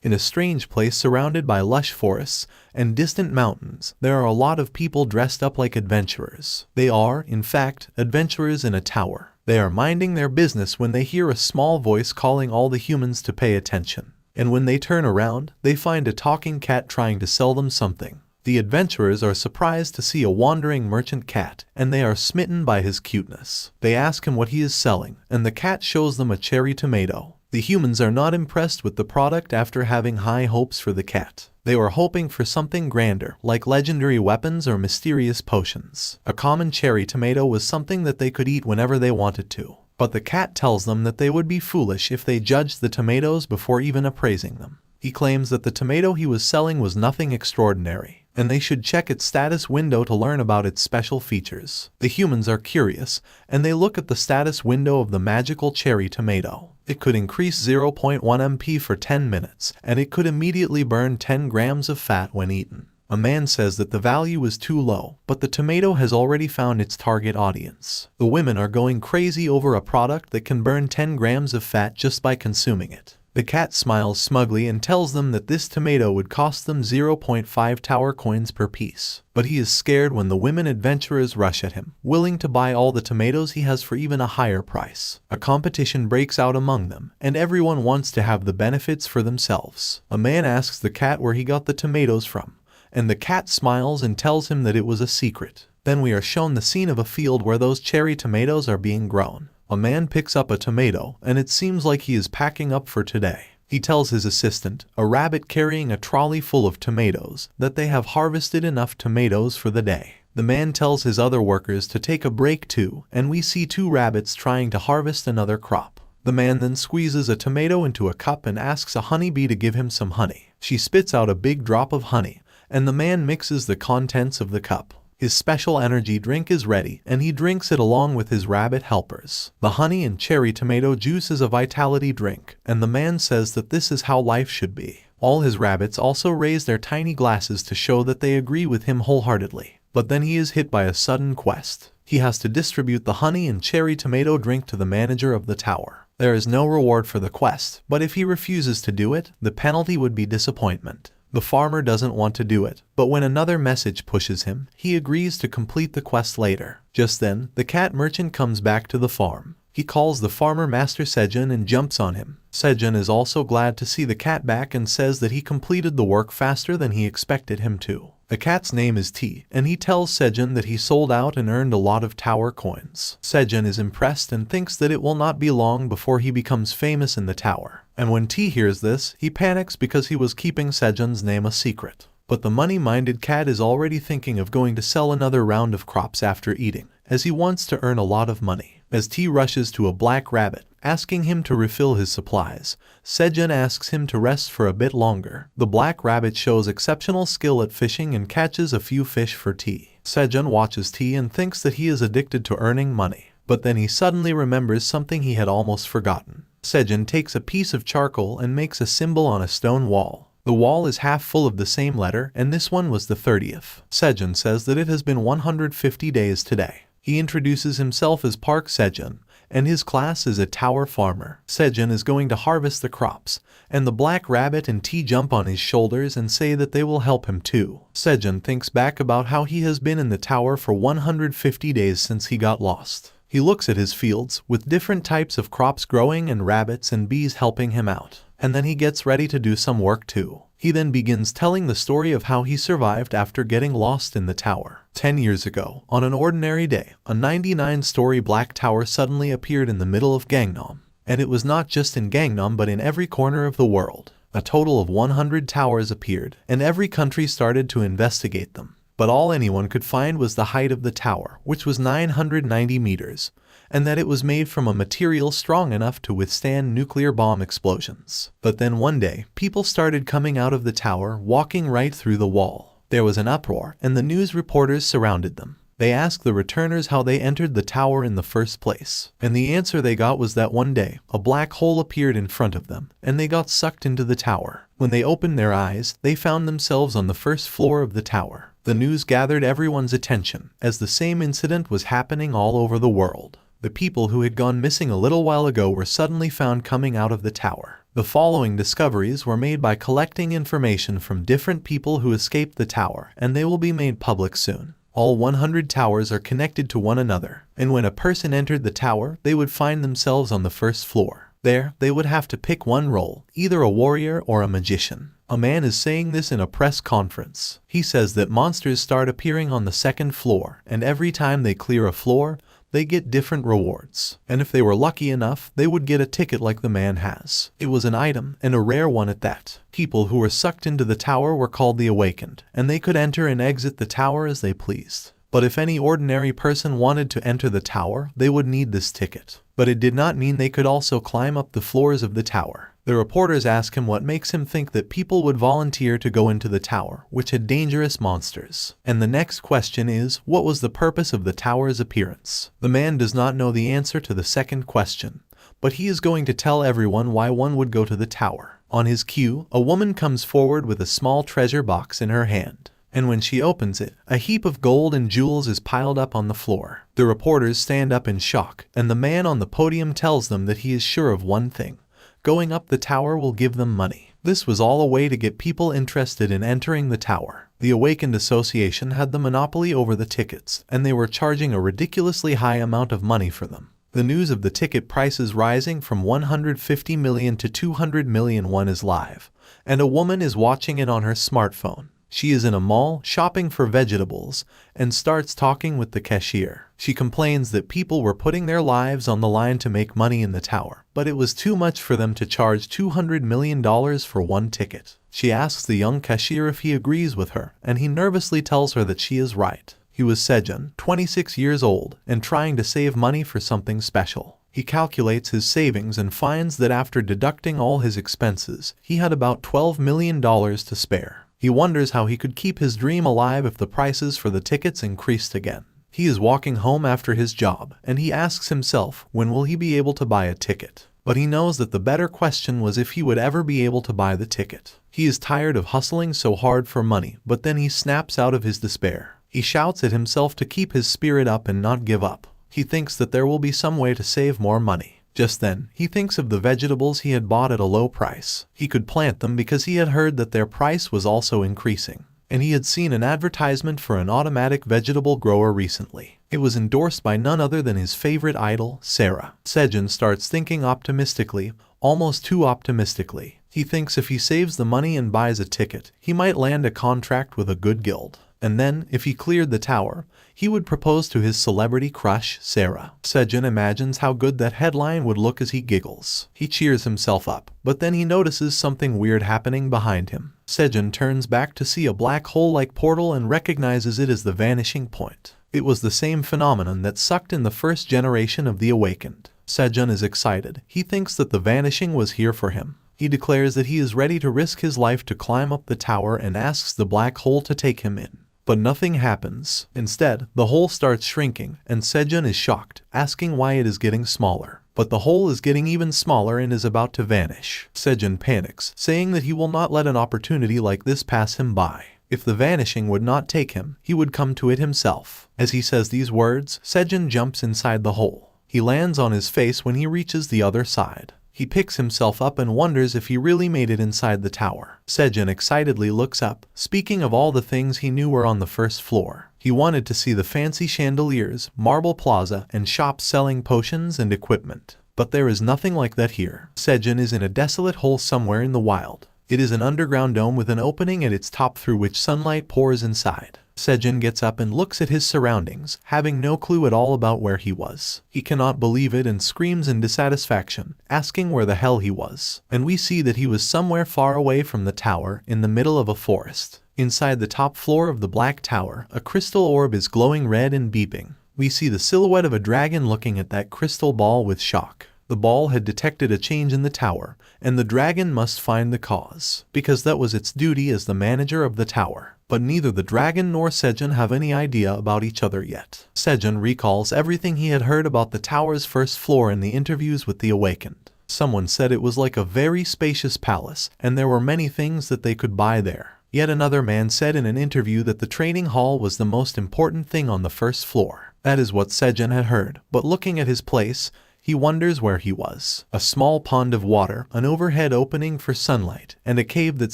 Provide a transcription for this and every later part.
In a strange place surrounded by lush forests and distant mountains, there are a lot of people dressed up like adventurers. They are, in fact, adventurers in a tower. They are minding their business when they hear a small voice calling all the humans to pay attention. And when they turn around, they find a talking cat trying to sell them something. The adventurers are surprised to see a wandering merchant cat, and they are smitten by his cuteness. They ask him what he is selling, and the cat shows them a cherry tomato. The humans are not impressed with the product after having high hopes for the cat. They were hoping for something grander, like legendary weapons or mysterious potions. A common cherry tomato was something that they could eat whenever they wanted to. But the cat tells them that they would be foolish if they judged the tomatoes before even appraising them. He claims that the tomato he was selling was nothing extraordinary, and they should check its status window to learn about its special features. The humans are curious, and they look at the status window of the magical cherry tomato. It could increase 0.1 MP for 10 minutes, and it could immediately burn 10 grams of fat when eaten. A man says that the value is too low, but the tomato has already found its target audience. The women are going crazy over a product that can burn 10 grams of fat just by consuming it. The cat smiles smugly and tells them that this tomato would cost them 0.5 tower coins per piece. But he is scared when the women adventurers rush at him, willing to buy all the tomatoes he has for even a higher price. A competition breaks out among them, and everyone wants to have the benefits for themselves. A man asks the cat where he got the tomatoes from, and the cat smiles and tells him that it was a secret. Then we are shown the scene of a field where those cherry tomatoes are being grown. A man picks up a tomato, and it seems like he is packing up for today. He tells his assistant, a rabbit carrying a trolley full of tomatoes, that they have harvested enough tomatoes for the day. The man tells his other workers to take a break too, and we see two rabbits trying to harvest another crop. The man then squeezes a tomato into a cup and asks a honeybee to give him some honey. She spits out a big drop of honey, and the man mixes the contents of the cup. His special energy drink is ready, and he drinks it along with his rabbit helpers. The honey and cherry tomato juice is a vitality drink, and the man says that this is how life should be. All his rabbits also raise their tiny glasses to show that they agree with him wholeheartedly. But then he is hit by a sudden quest. He has to distribute the honey and cherry tomato drink to the manager of the tower. There is no reward for the quest, but if he refuses to do it, the penalty would be disappointment. The farmer doesn't want to do it, but when another message pushes him, he agrees to complete the quest later. Just then, the cat merchant comes back to the farm. He calls the farmer Master Sejun and jumps on him. Sejun is also glad to see the cat back and says that he completed the work faster than he expected him to. The cat's name is T, and he tells Sejun that he sold out and earned a lot of tower coins. Sejun is impressed and thinks that it will not be long before he becomes famous in the tower. And when T hears this, he panics because he was keeping Sejun's name a secret. But the money-minded cat is already thinking of going to sell another round of crops after eating, as he wants to earn a lot of money. As T rushes to a black rabbit, asking him to refill his supplies, Sejun asks him to rest for a bit longer. The black rabbit shows exceptional skill at fishing and catches a few fish for T. Sejun watches T and thinks that he is addicted to earning money. But then he suddenly remembers something he had almost forgotten. Sejun takes a piece of charcoal and makes a symbol on a stone wall. The wall is half full of the same letter, and this one was the 30th. Sejun says that it has been 150 days today. He introduces himself as Park Sejun, and his class is a tower farmer. Sejun is going to harvest the crops, and the black rabbit and T jump on his shoulders and say that they will help him too. Sejun thinks back about how he has been in the tower for 150 days since he got lost. He looks at his fields, with different types of crops growing and rabbits and bees helping him out. And then he gets ready to do some work too. He then begins telling the story of how he survived after getting lost in the tower. 10 years ago, on an ordinary day, a 99-story black tower suddenly appeared in the middle of Gangnam. And it was not just in Gangnam but in every corner of the world. A total of 100 towers appeared, and every country started to investigate them. But all anyone could find was the height of the tower, which was 990 meters, and that it was made from a material strong enough to withstand nuclear bomb explosions. But then one day, people started coming out of the tower, walking right through the wall. There was an uproar, and the news reporters surrounded them. They asked the returners how they entered the tower in the first place, and the answer they got was that one day, a black hole appeared in front of them, and they got sucked into the tower. When they opened their eyes, they found themselves on the first floor of the tower. The news gathered everyone's attention, as the same incident was happening all over the world. The people who had gone missing a little while ago were suddenly found coming out of the tower. The following discoveries were made by collecting information from different people who escaped the tower, and they will be made public soon. All 100 towers are connected to one another, and when a person entered the tower, they would find themselves on the first floor. There, they would have to pick one role, either a warrior or a magician. A man is saying this in a press conference. He says that monsters start appearing on the second floor, and every time they clear a floor, they get different rewards. And if they were lucky enough, they would get a ticket like the man has. It was an item, and a rare one at that. People who were sucked into the tower were called the Awakened, and they could enter and exit the tower as they pleased. But if any ordinary person wanted to enter the tower, they would need this ticket. But it did not mean they could also climb up the floors of the tower. The reporters ask him what makes him think that people would volunteer to go into the tower, which had dangerous monsters. And the next question is, what was the purpose of the tower's appearance? The man does not know the answer to the second question, but he is going to tell everyone why one would go to the tower. On his cue, a woman comes forward with a small treasure box in her hand. And when she opens it, a heap of gold and jewels is piled up on the floor. The reporters stand up in shock, and the man on the podium tells them that he is sure of one thing. Going up the tower will give them money. This was all a way to get people interested in entering the tower. The Awakened Association had the monopoly over the tickets, and they were charging a ridiculously high amount of money for them. The news of the ticket prices rising from 150 million to 200 million won is live, and a woman is watching it on her smartphone. She is in a mall shopping for vegetables and starts talking with the cashier. She complains that people were putting their lives on the line to make money in the tower, but it was too much for them to charge $200 million for one ticket. She asks the young cashier if he agrees with her, and he nervously tells her that she is right. He was Sejun, 26 years old, and trying to save money for something special. He calculates his savings and finds that after deducting all his expenses, he had about $12 million to spare. He wonders how he could keep his dream alive if the prices for the tickets increased again. He is walking home after his job, and he asks himself, when will he be able to buy a ticket? But he knows that the better question was if he would ever be able to buy the ticket. He is tired of hustling so hard for money, but then he snaps out of his despair. He shouts at himself to keep his spirit up and not give up. He thinks that there will be some way to save more money. Just then, he thinks of the vegetables he had bought at a low price. He could plant them because he had heard that their price was also increasing. And he had seen an advertisement for an automatic vegetable grower recently. It was endorsed by none other than his favorite idol, Sarah. Sejun starts thinking optimistically, almost too optimistically. He thinks if he saves the money and buys a ticket, he might land a contract with a good guild. And then, if he cleared the tower, he would propose to his celebrity crush, Sarah. Sejun imagines how good that headline would look as he giggles. He cheers himself up, but then he notices something weird happening behind him. Sejun turns back to see a black hole-like portal and recognizes it as the vanishing point. It was the same phenomenon that sucked in the first generation of the Awakened. Sejun is excited. He thinks that the vanishing was here for him. He declares that he is ready to risk his life to climb up the tower and asks the black hole to take him in. But nothing happens. Instead, the hole starts shrinking, and Sejun is shocked, asking why it is getting smaller. But the hole is getting even smaller and is about to vanish. Sejun panics, saying that he will not let an opportunity like this pass him by. If the vanishing would not take him, he would come to it himself. As he says these words, Sejun jumps inside the hole. He lands on his face when he reaches the other side. He picks himself up and wonders if he really made it inside the tower. Sejun excitedly looks up, speaking of all the things he knew were on the first floor. He wanted to see the fancy chandeliers, marble plaza, and shops selling potions and equipment. But there is nothing like that here. Sejun is in a desolate hole somewhere in the wild. It is an underground dome with an opening at its top through which sunlight pours inside. Sejun gets up and looks at his surroundings, having no clue at all about where he was. He cannot believe it and screams in dissatisfaction, asking where the hell he was. And we see that he was somewhere far away from the tower, in the middle of a forest. Inside the top floor of the black tower, a crystal orb is glowing red and beeping. We see the silhouette of a dragon looking at that crystal ball with shock. The ball had detected a change in the tower, and the dragon must find the cause, because that was its duty as the manager of the tower. But neither the dragon nor Sejun have any idea about each other yet. Sejun recalls everything he had heard about the tower's first floor in the interviews with the Awakened. Someone said it was like a very spacious palace, and there were many things that they could buy there. Yet another man said in an interview that the training hall was the most important thing on the first floor. That is what Sejun had heard, but looking at his place, he wonders where he was. A small pond of water, an overhead opening for sunlight, and a cave that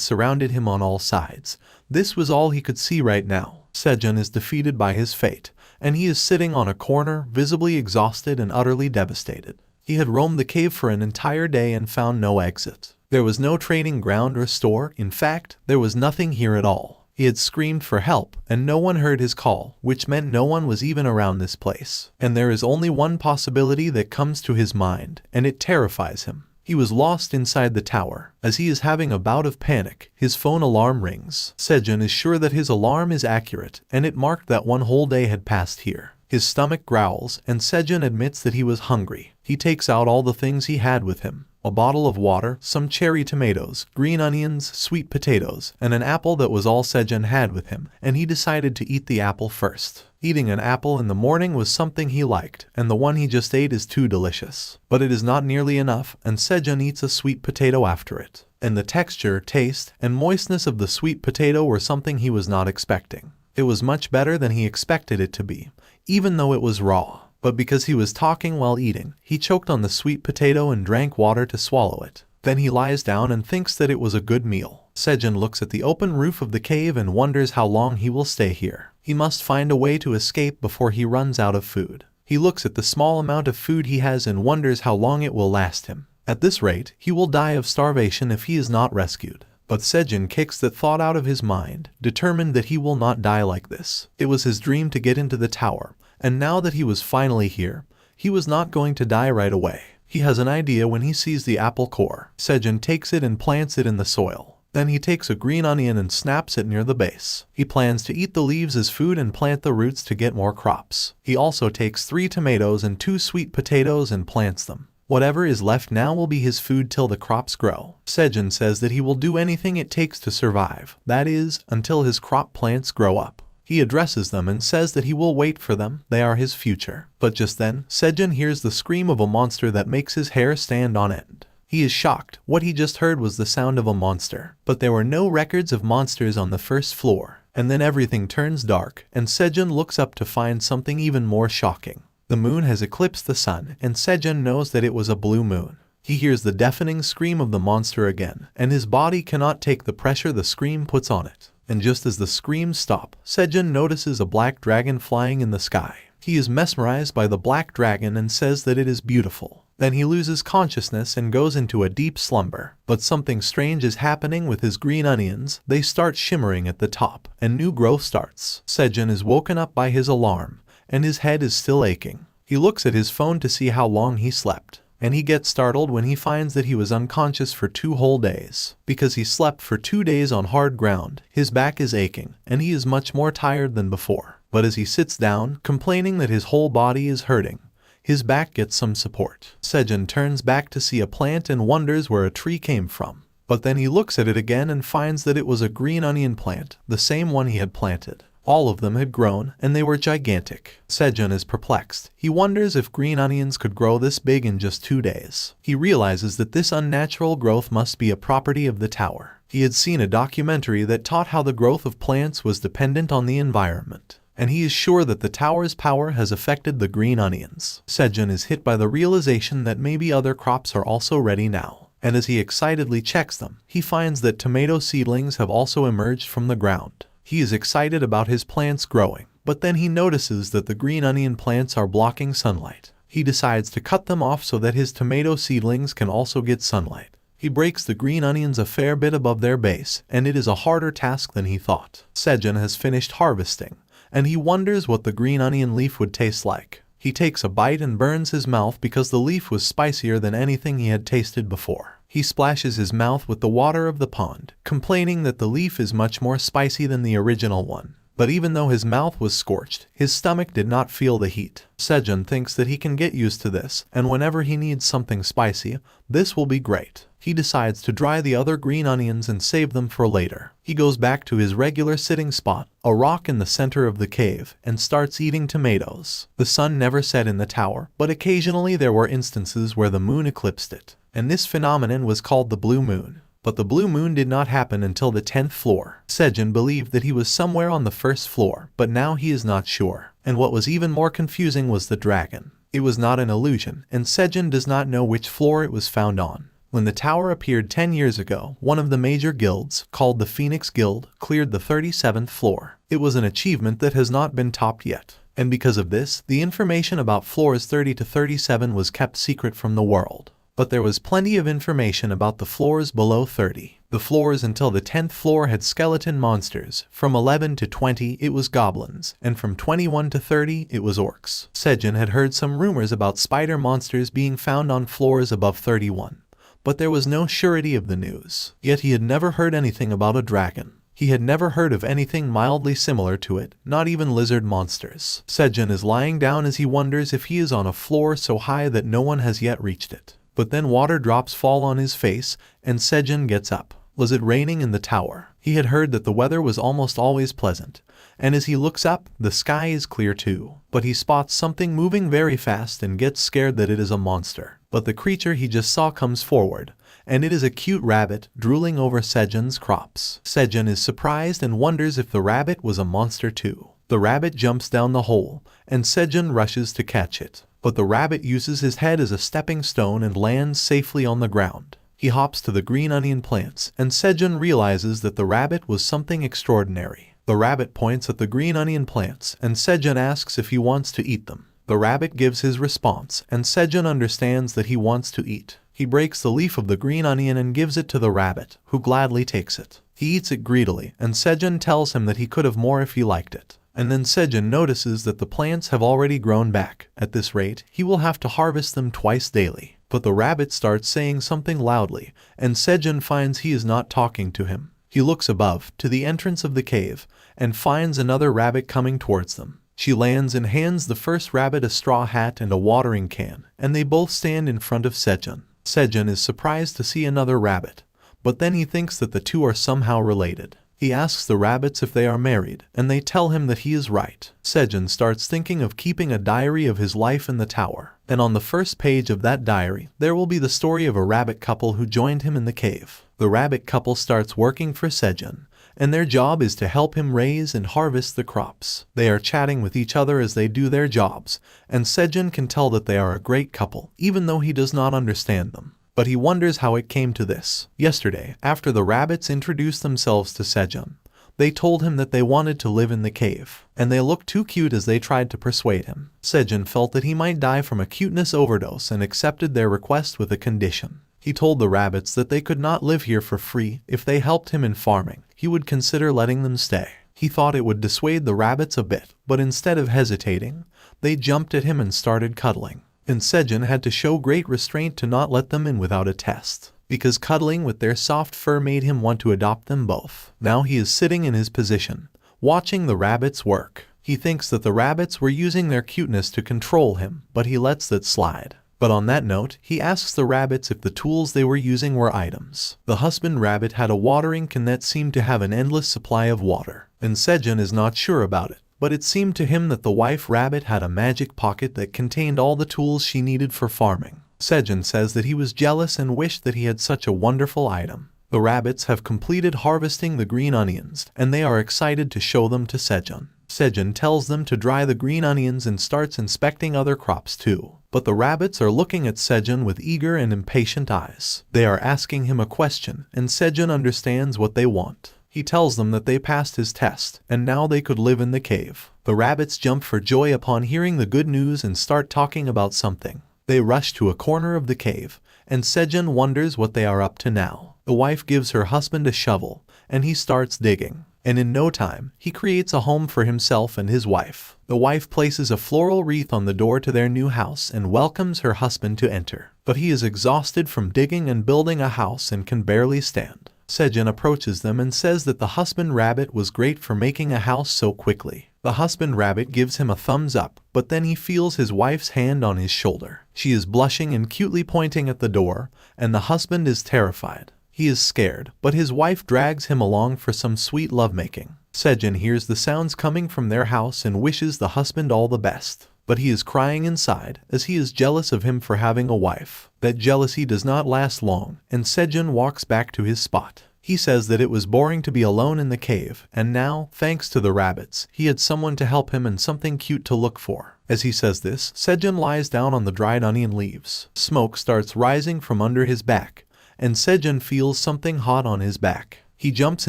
surrounded him on all sides. This was all he could see right now. Sejun is defeated by his fate, and he is sitting on a corner, visibly exhausted and utterly devastated. He had roamed the cave for an entire day and found no exit. There was no trading ground or store. In fact, there was nothing here at all. He had screamed for help, and no one heard his call, which meant no one was even around this place. And there is only one possibility that comes to his mind, and it terrifies him. He was lost inside the tower. As he is having a bout of panic, his phone alarm rings. Sejun is sure that his alarm is accurate, and it marked that one whole day had passed here. His stomach growls, and Sejun admits that he was hungry. He takes out all the things he had with him. A bottle of water, some cherry tomatoes, green onions, sweet potatoes, and an apple. That was all Sejun had with him, and he decided to eat the apple first. Eating an apple in the morning was something he liked, and the one he just ate is too delicious. But it is not nearly enough, and Sejun eats a sweet potato after it. And the texture, taste, and moistness of the sweet potato were something he was not expecting. It was much better than he expected it to be, even though it was raw. But because he was talking while eating, he choked on the sweet potato and drank water to swallow it. Then he lies down and thinks that it was a good meal. Sejun looks at the open roof of the cave and wonders how long he will stay here. He must find a way to escape before he runs out of food. He looks at the small amount of food he has and wonders how long it will last him. At this rate, he will die of starvation if he is not rescued. But Sejun kicks that thought out of his mind, determined that he will not die like this. It was his dream to get into the tower, and now that he was finally here, he was not going to die right away. He has an idea when he sees the apple core. Sejun takes it and plants it in the soil. Then he takes a green onion and snaps it near the base. He plans to eat the leaves as food and plant the roots to get more crops. He also takes 3 tomatoes and 2 sweet potatoes and plants them. Whatever is left now will be his food till the crops grow. Sejun says that he will do anything it takes to survive, that is, until his crop plants grow up. He addresses them and says that he will wait for them, they are his future. But just then, Sejun hears the scream of a monster that makes his hair stand on end. He is shocked. What he just heard was the sound of a monster. But there were no records of monsters on the first floor. And then everything turns dark, and Sejun looks up to find something even more shocking. The moon has eclipsed the sun, and Sejun knows that it was a blue moon. He hears the deafening scream of the monster again, and his body cannot take the pressure the scream puts on it. And just as the screams stop, Sejun notices a black dragon flying in the sky. He is mesmerized by the black dragon and says that it is beautiful. Then he loses consciousness and goes into a deep slumber. But something strange is happening with his green onions. They start shimmering at the top, and new growth starts. Sejun is woken up by his alarm, and his head is still aching. He looks at his phone to see how long he slept. And he gets startled when he finds that he was unconscious for 2 whole days. Because he slept for 2 days on hard ground, his back is aching, and he is much more tired than before. But as he sits down, complaining that his whole body is hurting, his back gets some support. Sejun turns back to see a plant and wonders where a tree came from. But then he looks at it again and finds that it was a green onion plant, the same one he had planted. All of them had grown, and they were gigantic. Sejun is perplexed. He wonders if green onions could grow this big in just 2 days. He realizes that this unnatural growth must be a property of the tower. He had seen a documentary that taught how the growth of plants was dependent on the environment. And he is sure that the tower's power has affected the green onions. Sejun is hit by the realization that maybe other crops are also ready now. And as he excitedly checks them, he finds that tomato seedlings have also emerged from the ground. He is excited about his plants growing, but then he notices that the green onion plants are blocking sunlight. He decides to cut them off so that his tomato seedlings can also get sunlight. He breaks the green onions a fair bit above their base, and it is a harder task than he thought. Sejun has finished harvesting, and he wonders what the green onion leaf would taste like. He takes a bite and burns his mouth because the leaf was spicier than anything he had tasted before. He splashes his mouth with the water of the pond, complaining that the leaf is much more spicy than the original one. But even though his mouth was scorched, his stomach did not feel the heat. Sejun thinks that he can get used to this, and whenever he needs something spicy, this will be great. He decides to dry the other green onions and save them for later. He goes back to his regular sitting spot, a rock in the center of the cave, and starts eating tomatoes. The sun never set in the tower, but occasionally there were instances where the moon eclipsed it. And this phenomenon was called the blue moon. But the blue moon did not happen until the 10th floor. Sejun believed that he was somewhere on the 1st floor, but now he is not sure. And what was even more confusing was the dragon. It was not an illusion, and Sejun does not know which floor it was found on. When the tower appeared 10 years ago, one of the major guilds, called the Phoenix Guild, cleared the 37th floor. It was an achievement that has not been topped yet. And because of this, the information about floors 30 to 37 was kept secret from the world. But there was plenty of information about the floors below 30. The floors until the 10th floor had skeleton monsters, from 11 to 20 it was goblins, and from 21 to 30 it was orcs. Sejun had heard some rumors about spider monsters being found on floors above 31. But there was no surety of the news. Yet he had never heard anything about a dragon. He had never heard of anything mildly similar to it, not even lizard monsters. Sejun is lying down as he wonders if he is on a floor so high that no one has yet reached it. But then water drops fall on his face, and Sejun gets up. Was it raining in the tower? He had heard that the weather was almost always pleasant, and as he looks up, the sky is clear too. But he spots something moving very fast and gets scared that it is a monster. But the creature he just saw comes forward, and it is a cute rabbit drooling over Sejun's crops. Sejun is surprised and wonders if the rabbit was a monster too. The rabbit jumps down the hole, and Sejun rushes to catch it. But the rabbit uses his head as a stepping stone and lands safely on the ground. He hops to the green onion plants, and Sejun realizes that the rabbit was something extraordinary. The rabbit points at the green onion plants, and Sejun asks if he wants to eat them. The rabbit gives his response, and Sejun understands that he wants to eat. He breaks the leaf of the green onion and gives it to the rabbit, who gladly takes it. He eats it greedily, and Sejun tells him that he could have more if he liked it. And then Sejun notices that the plants have already grown back. At this rate, he will have to harvest them twice daily. But the rabbit starts saying something loudly, and Sejun finds he is not talking to him. He looks above, to the entrance of the cave, and finds another rabbit coming towards them. She lands and hands the first rabbit a straw hat and a watering can, and they both stand in front of Sejun. Sejun is surprised to see another rabbit, but then he thinks that the two are somehow related. He asks the rabbits if they are married, and they tell him that he is right. Sejun starts thinking of keeping a diary of his life in the tower, and on the first page of that diary, there will be the story of a rabbit couple who joined him in the cave. The rabbit couple starts working for Sejun, and their job is to help him raise and harvest the crops. They are chatting with each other as they do their jobs, and Sejun can tell that they are a great couple, even though he does not understand them. But he wonders how it came to this. Yesterday, after the rabbits introduced themselves to Sejun, they told him that they wanted to live in the cave, and they looked too cute as they tried to persuade him. Sejun felt that he might die from a cuteness overdose and accepted their request with a condition. He told the rabbits that they could not live here for free. If they helped him in farming, he would consider letting them stay. He thought it would dissuade the rabbits a bit, but instead of hesitating, they jumped at him and started cuddling. And Sejun had to show great restraint to not let them in without a test, because cuddling with their soft fur made him want to adopt them both. Now he is sitting in his position, watching the rabbits work. He thinks that the rabbits were using their cuteness to control him, but he lets that slide. But on that note, he asks the rabbits if the tools they were using were items. The husband rabbit had a watering can that seemed to have an endless supply of water, and Sejun is not sure about it. But it seemed to him that the wife rabbit had a magic pocket that contained all the tools she needed for farming. Sejun says that he was jealous and wished that he had such a wonderful item. The rabbits have completed harvesting the green onions, and they are excited to show them to Sejun. Sejun tells them to dry the green onions and starts inspecting other crops too. But the rabbits are looking at Sejun with eager and impatient eyes. They are asking him a question, and Sejun understands what they want. He tells them that they passed his test, and now they could live in the cave. The rabbits jump for joy upon hearing the good news and start talking about something. They rush to a corner of the cave, and Sejun wonders what they are up to now. The wife gives her husband a shovel, and he starts digging. And in no time, he creates a home for himself and his wife. The wife places a floral wreath on the door to their new house and welcomes her husband to enter. But he is exhausted from digging and building a house and can barely stand. Sejun approaches them and says that the husband rabbit was great for making a house so quickly. The husband rabbit gives him a thumbs up, but then he feels his wife's hand on his shoulder. She is blushing and cutely pointing at the door, and the husband is terrified. He is scared, but his wife drags him along for some sweet lovemaking. Sejun hears the sounds coming from their house and wishes the husband all the best. But he is crying inside, as he is jealous of him for having a wife. That jealousy does not last long, and Sejun walks back to his spot. He says that it was boring to be alone in the cave, and now, thanks to the rabbits, he had someone to help him and something cute to look for. As he says this, Sejun lies down on the dried onion leaves. Smoke starts rising from under his back, and Sejun feels something hot on his back. He jumps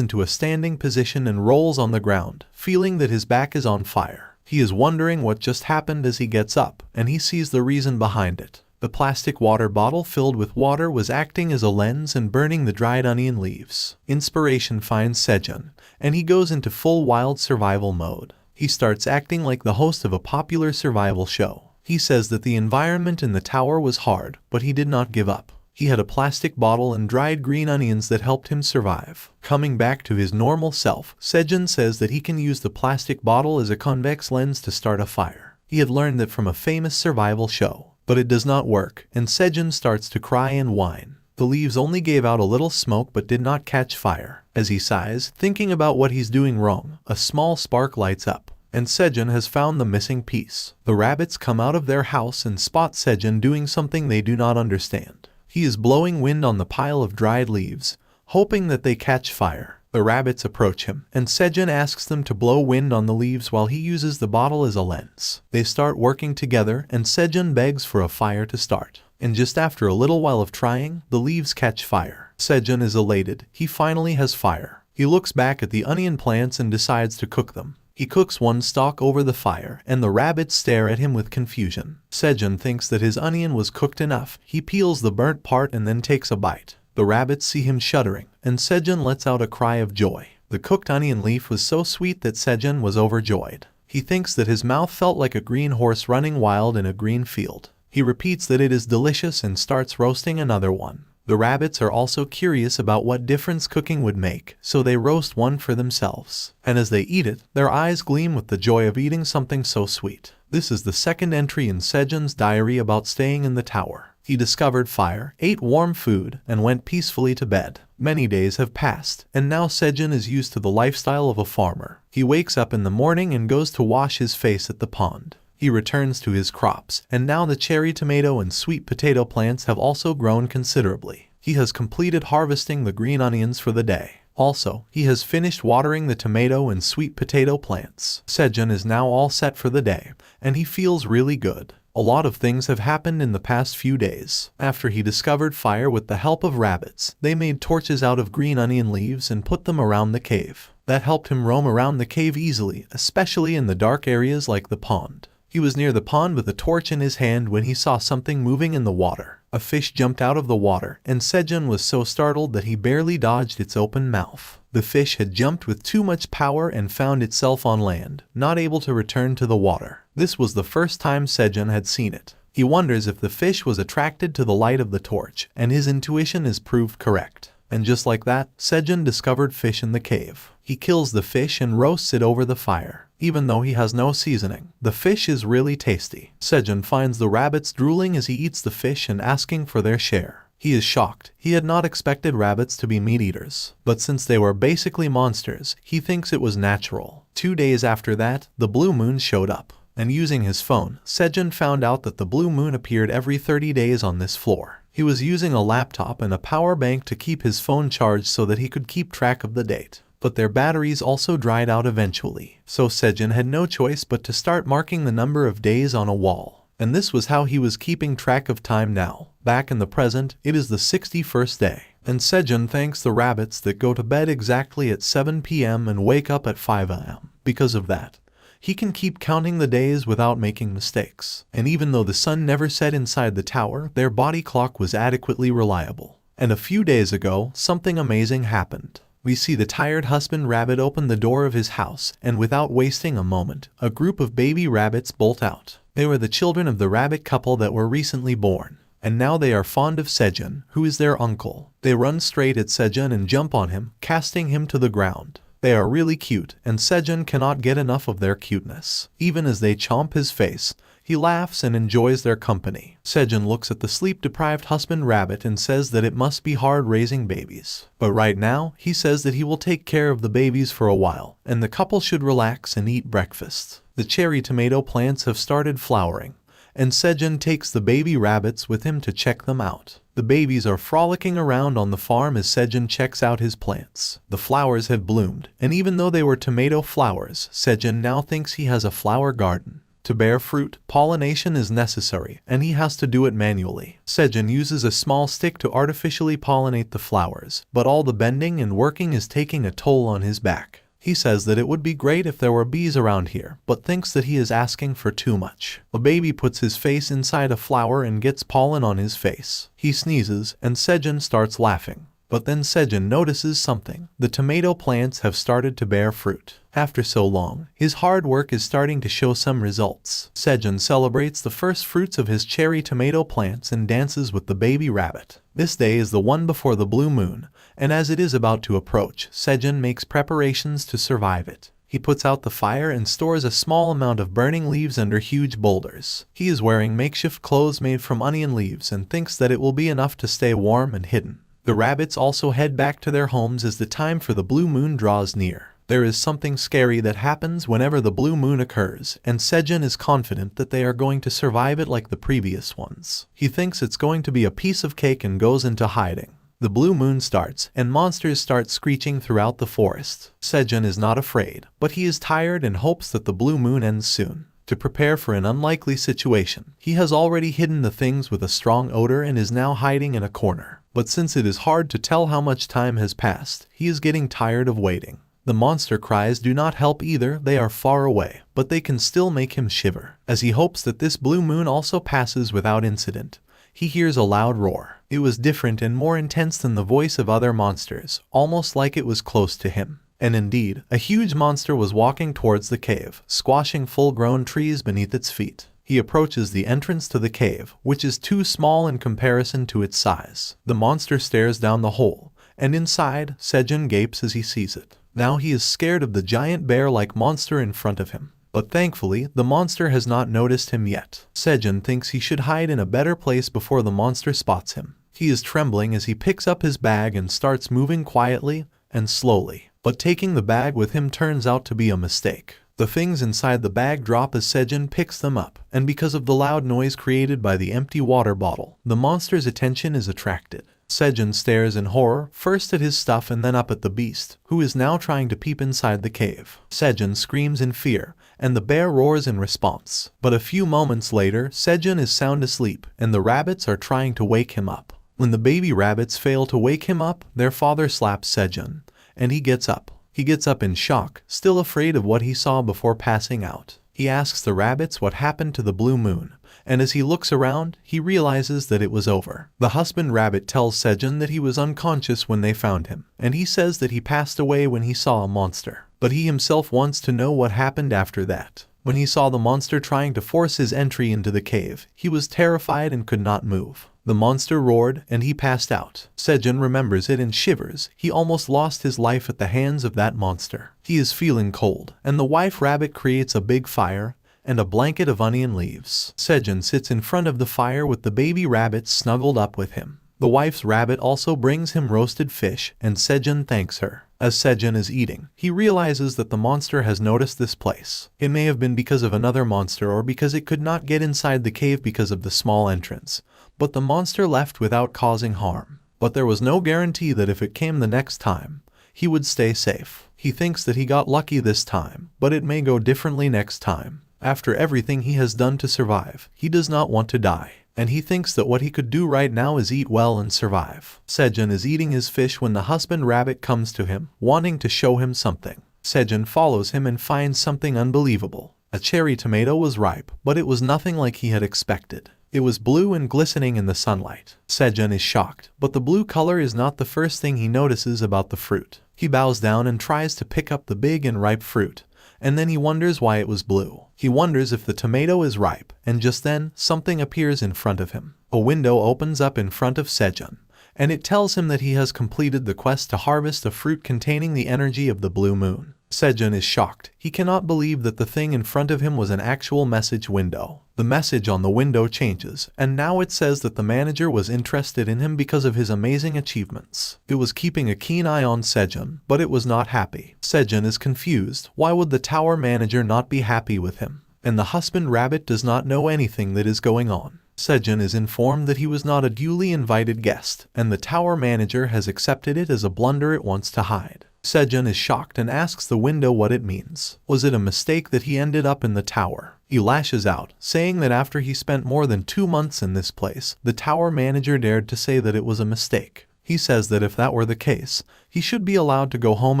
into a standing position and rolls on the ground, feeling that his back is on fire. He is wondering what just happened as he gets up, and he sees the reason behind it. The plastic water bottle filled with water was acting as a lens and burning the dried onion leaves. Inspiration finds Sejun, and he goes into full wild survival mode. He starts acting like the host of a popular survival show. He says that the environment in the tower was hard, but he did not give up. He had a plastic bottle and dried green onions that helped him survive. Coming back to his normal self, Sejun says that he can use the plastic bottle as a convex lens to start a fire. He had learned that from a famous survival show. But it does not work, and Sejun starts to cry and whine. The leaves only gave out a little smoke but did not catch fire. As he sighs, thinking about what he's doing wrong, a small spark lights up, and Sejun has found the missing piece. The rabbits come out of their house and spot Sejun doing something they do not understand. He is blowing wind on the pile of dried leaves, hoping that they catch fire. The rabbits approach him, and Sejun asks them to blow wind on the leaves while he uses the bottle as a lens. They start working together, and Sejun begs for a fire to start. And just after a little while of trying, the leaves catch fire. Sejun is elated. He finally has fire. He looks back at the onion plants and decides to cook them. He cooks one stalk over the fire, and the rabbits stare at him with confusion. Sejun thinks that his onion was cooked enough. He peels the burnt part and then takes a bite. The rabbits see him shuddering, and Sejun lets out a cry of joy. The cooked onion leaf was so sweet that Sejun was overjoyed. He thinks that his mouth felt like a green horse running wild in a green field. He repeats that it is delicious and starts roasting another one. The rabbits are also curious about what difference cooking would make, so they roast one for themselves. And as they eat it, their eyes gleam with the joy of eating something so sweet. This is the second entry in Sejun's diary about staying in the tower. He discovered fire, ate warm food, and went peacefully to bed. Many days have passed, and now Sejun is used to the lifestyle of a farmer. He wakes up in the morning and goes to wash his face at the pond. He returns to his crops, and now the cherry tomato and sweet potato plants have also grown considerably. He has completed harvesting the green onions for the day. Also, he has finished watering the tomato and sweet potato plants. Sejun is now all set for the day, and he feels really good. A lot of things have happened in the past few days. After he discovered fire with the help of rabbits, they made torches out of green onion leaves and put them around the cave. That helped him roam around the cave easily, especially in the dark areas like the pond. He was near the pond with a torch in his hand when he saw something moving in the water. A fish jumped out of the water, and Sejun was so startled that he barely dodged its open mouth. The fish had jumped with too much power and found itself on land, not able to return to the water. This was the first time Sejun had seen it. He wonders if the fish was attracted to the light of the torch, and his intuition is proved correct. And just like that, Sejun discovered fish in the cave. He kills the fish and roasts it over the fire. Even though he has no seasoning, the fish is really tasty. Sejun finds the rabbits drooling as he eats the fish and asking for their share. He is shocked. He had not expected rabbits to be meat eaters. But since they were basically monsters, he thinks it was natural. 2 days after that, the blue moon showed up. And using his phone, Sejun found out that the blue moon appeared every 30 days on this floor. He was using a laptop and a power bank to keep his phone charged so that he could keep track of the date. But their batteries also dried out eventually. So Sejun had no choice but to start marking the number of days on a wall. And this was how he was keeping track of time now. Back in the present, it is the 61st day. And Sejun thanks the rabbits that go to bed exactly at 7 p.m. and wake up at 5 a.m. Because of that, he can keep counting the days without making mistakes. And even though the sun never set inside the tower, their body clock was adequately reliable. And a few days ago, something amazing happened. We see the tired husband rabbit open the door of his house, and without wasting a moment, a group of baby rabbits bolt out. They were the children of the rabbit couple that were recently born. And now they are fond of Sejun, who is their uncle. They run straight at Sejun and jump on him, casting him to the ground. They are really cute, and Sejun cannot get enough of their cuteness. Even as they chomp his face, he laughs and enjoys their company. Sejun looks at the sleep-deprived husband rabbit and says that it must be hard raising babies. But right now, he says that he will take care of the babies for a while, and the couple should relax and eat breakfast. The cherry tomato plants have started flowering, and Sejun takes the baby rabbits with him to check them out. The babies are frolicking around on the farm as Sejun checks out his plants. The flowers have bloomed, and even though they were tomato flowers, Sejun now thinks he has a flower garden. To bear fruit, pollination is necessary, and he has to do it manually. Sejun uses a small stick to artificially pollinate the flowers, but all the bending and working is taking a toll on his back. He says that it would be great if there were bees around here, but thinks that he is asking for too much. A baby puts his face inside a flower and gets pollen on his face. He sneezes, and Sejun starts laughing. But then Sejun notices something. The tomato plants have started to bear fruit. After so long, his hard work is starting to show some results. Sejun celebrates the first fruits of his cherry tomato plants and dances with the baby rabbit. This day is the one before the blue moon, and as it is about to approach, Sejun makes preparations to survive it. He puts out the fire and stores a small amount of burning leaves under huge boulders. He is wearing makeshift clothes made from onion leaves and thinks that it will be enough to stay warm and hidden. The rabbits also head back to their homes as the time for the blue moon draws near. There is something scary that happens whenever the blue moon occurs, and Sejun is confident that they are going to survive it like the previous ones. He thinks it's going to be a piece of cake and goes into hiding. The blue moon starts, and monsters start screeching throughout the forest. Sejun is not afraid, but he is tired and hopes that the blue moon ends soon. To prepare for an unlikely situation, he has already hidden the things with a strong odor and is now hiding in a corner. But since it is hard to tell how much time has passed, he is getting tired of waiting. The monster cries do not help either, they are far away, but they can still make him shiver. As he hopes that this blue moon also passes without incident, he hears a loud roar. It was different and more intense than the voice of other monsters, almost like it was close to him. And indeed, a huge monster was walking towards the cave, squashing full-grown trees beneath its feet. He approaches the entrance to the cave, which is too small in comparison to its size. The monster stares down the hole, and inside, Sejun gapes as he sees it. Now he is scared of the giant bear-like monster in front of him. But thankfully, the monster has not noticed him yet. Sejun thinks he should hide in a better place before the monster spots him. He is trembling as he picks up his bag and starts moving quietly and slowly. But taking the bag with him turns out to be a mistake. The things inside the bag drop as Sejun picks them up, and because of the loud noise created by the empty water bottle, the monster's attention is attracted. Sejun stares in horror, first at his stuff and then up at the beast, who is now trying to peep inside the cave. Sejun screams in fear, and the bear roars in response. But a few moments later, Sejun is sound asleep, and the rabbits are trying to wake him up. When the baby rabbits fail to wake him up, their father slaps Sejun, and he gets up. He gets up in shock, still afraid of what he saw before passing out. He asks the rabbits what happened to the blue moon, and as he looks around, he realizes that it was over. The husband rabbit tells Sejun that he was unconscious when they found him, and he says that he passed away when he saw a monster. But he himself wants to know what happened after that. When he saw the monster trying to force his entry into the cave, he was terrified and could not move. The monster roared, and he passed out. Sejun remembers it and shivers. He almost lost his life at the hands of that monster. He is feeling cold, and the wife rabbit creates a big fire and a blanket of onion leaves. Sejun sits in front of the fire with the baby rabbit snuggled up with him. The wife's rabbit also brings him roasted fish, and Sejun thanks her. As Sejun is eating, he realizes that the monster has noticed this place. It may have been because of another monster or because it could not get inside the cave because of the small entrance, but the monster left without causing harm. But there was no guarantee that if it came the next time, he would stay safe. He thinks that he got lucky this time, but it may go differently next time. After everything he has done to survive, he does not want to die, and he thinks that what he could do right now is eat well and survive. Sejun is eating his fish when the husband rabbit comes to him, wanting to show him something. Sejun follows him and finds something unbelievable. A cherry tomato was ripe, but it was nothing like he had expected. It was blue and glistening in the sunlight. Sejun is shocked, but the blue color is not the first thing he notices about the fruit. He bows down and tries to pick up the big and ripe fruit, and then he wonders why it was blue. He wonders if the tomato is ripe, and just then, something appears in front of him. A window opens up in front of Sejun, and it tells him that he has completed the quest to harvest a fruit containing the energy of the blue moon. Sejun is shocked. He cannot believe that the thing in front of him was an actual message window. The message on the window changes, and now it says that the manager was interested in him because of his amazing achievements. It was keeping a keen eye on Sejun, but it was not happy. Sejun is confused. Why would the tower manager not be happy with him? and the husband rabbit does not know anything that is going on. Sejun is informed that he was not a duly invited guest, and the tower manager has accepted it as a blunder it wants to hide. Sejun is shocked and asks the window what it means. Was it a mistake that he ended up in the tower? He lashes out, saying that after he spent more than 2 months in this place, the tower manager dared to say that it was a mistake. He says that if that were the case, he should be allowed to go home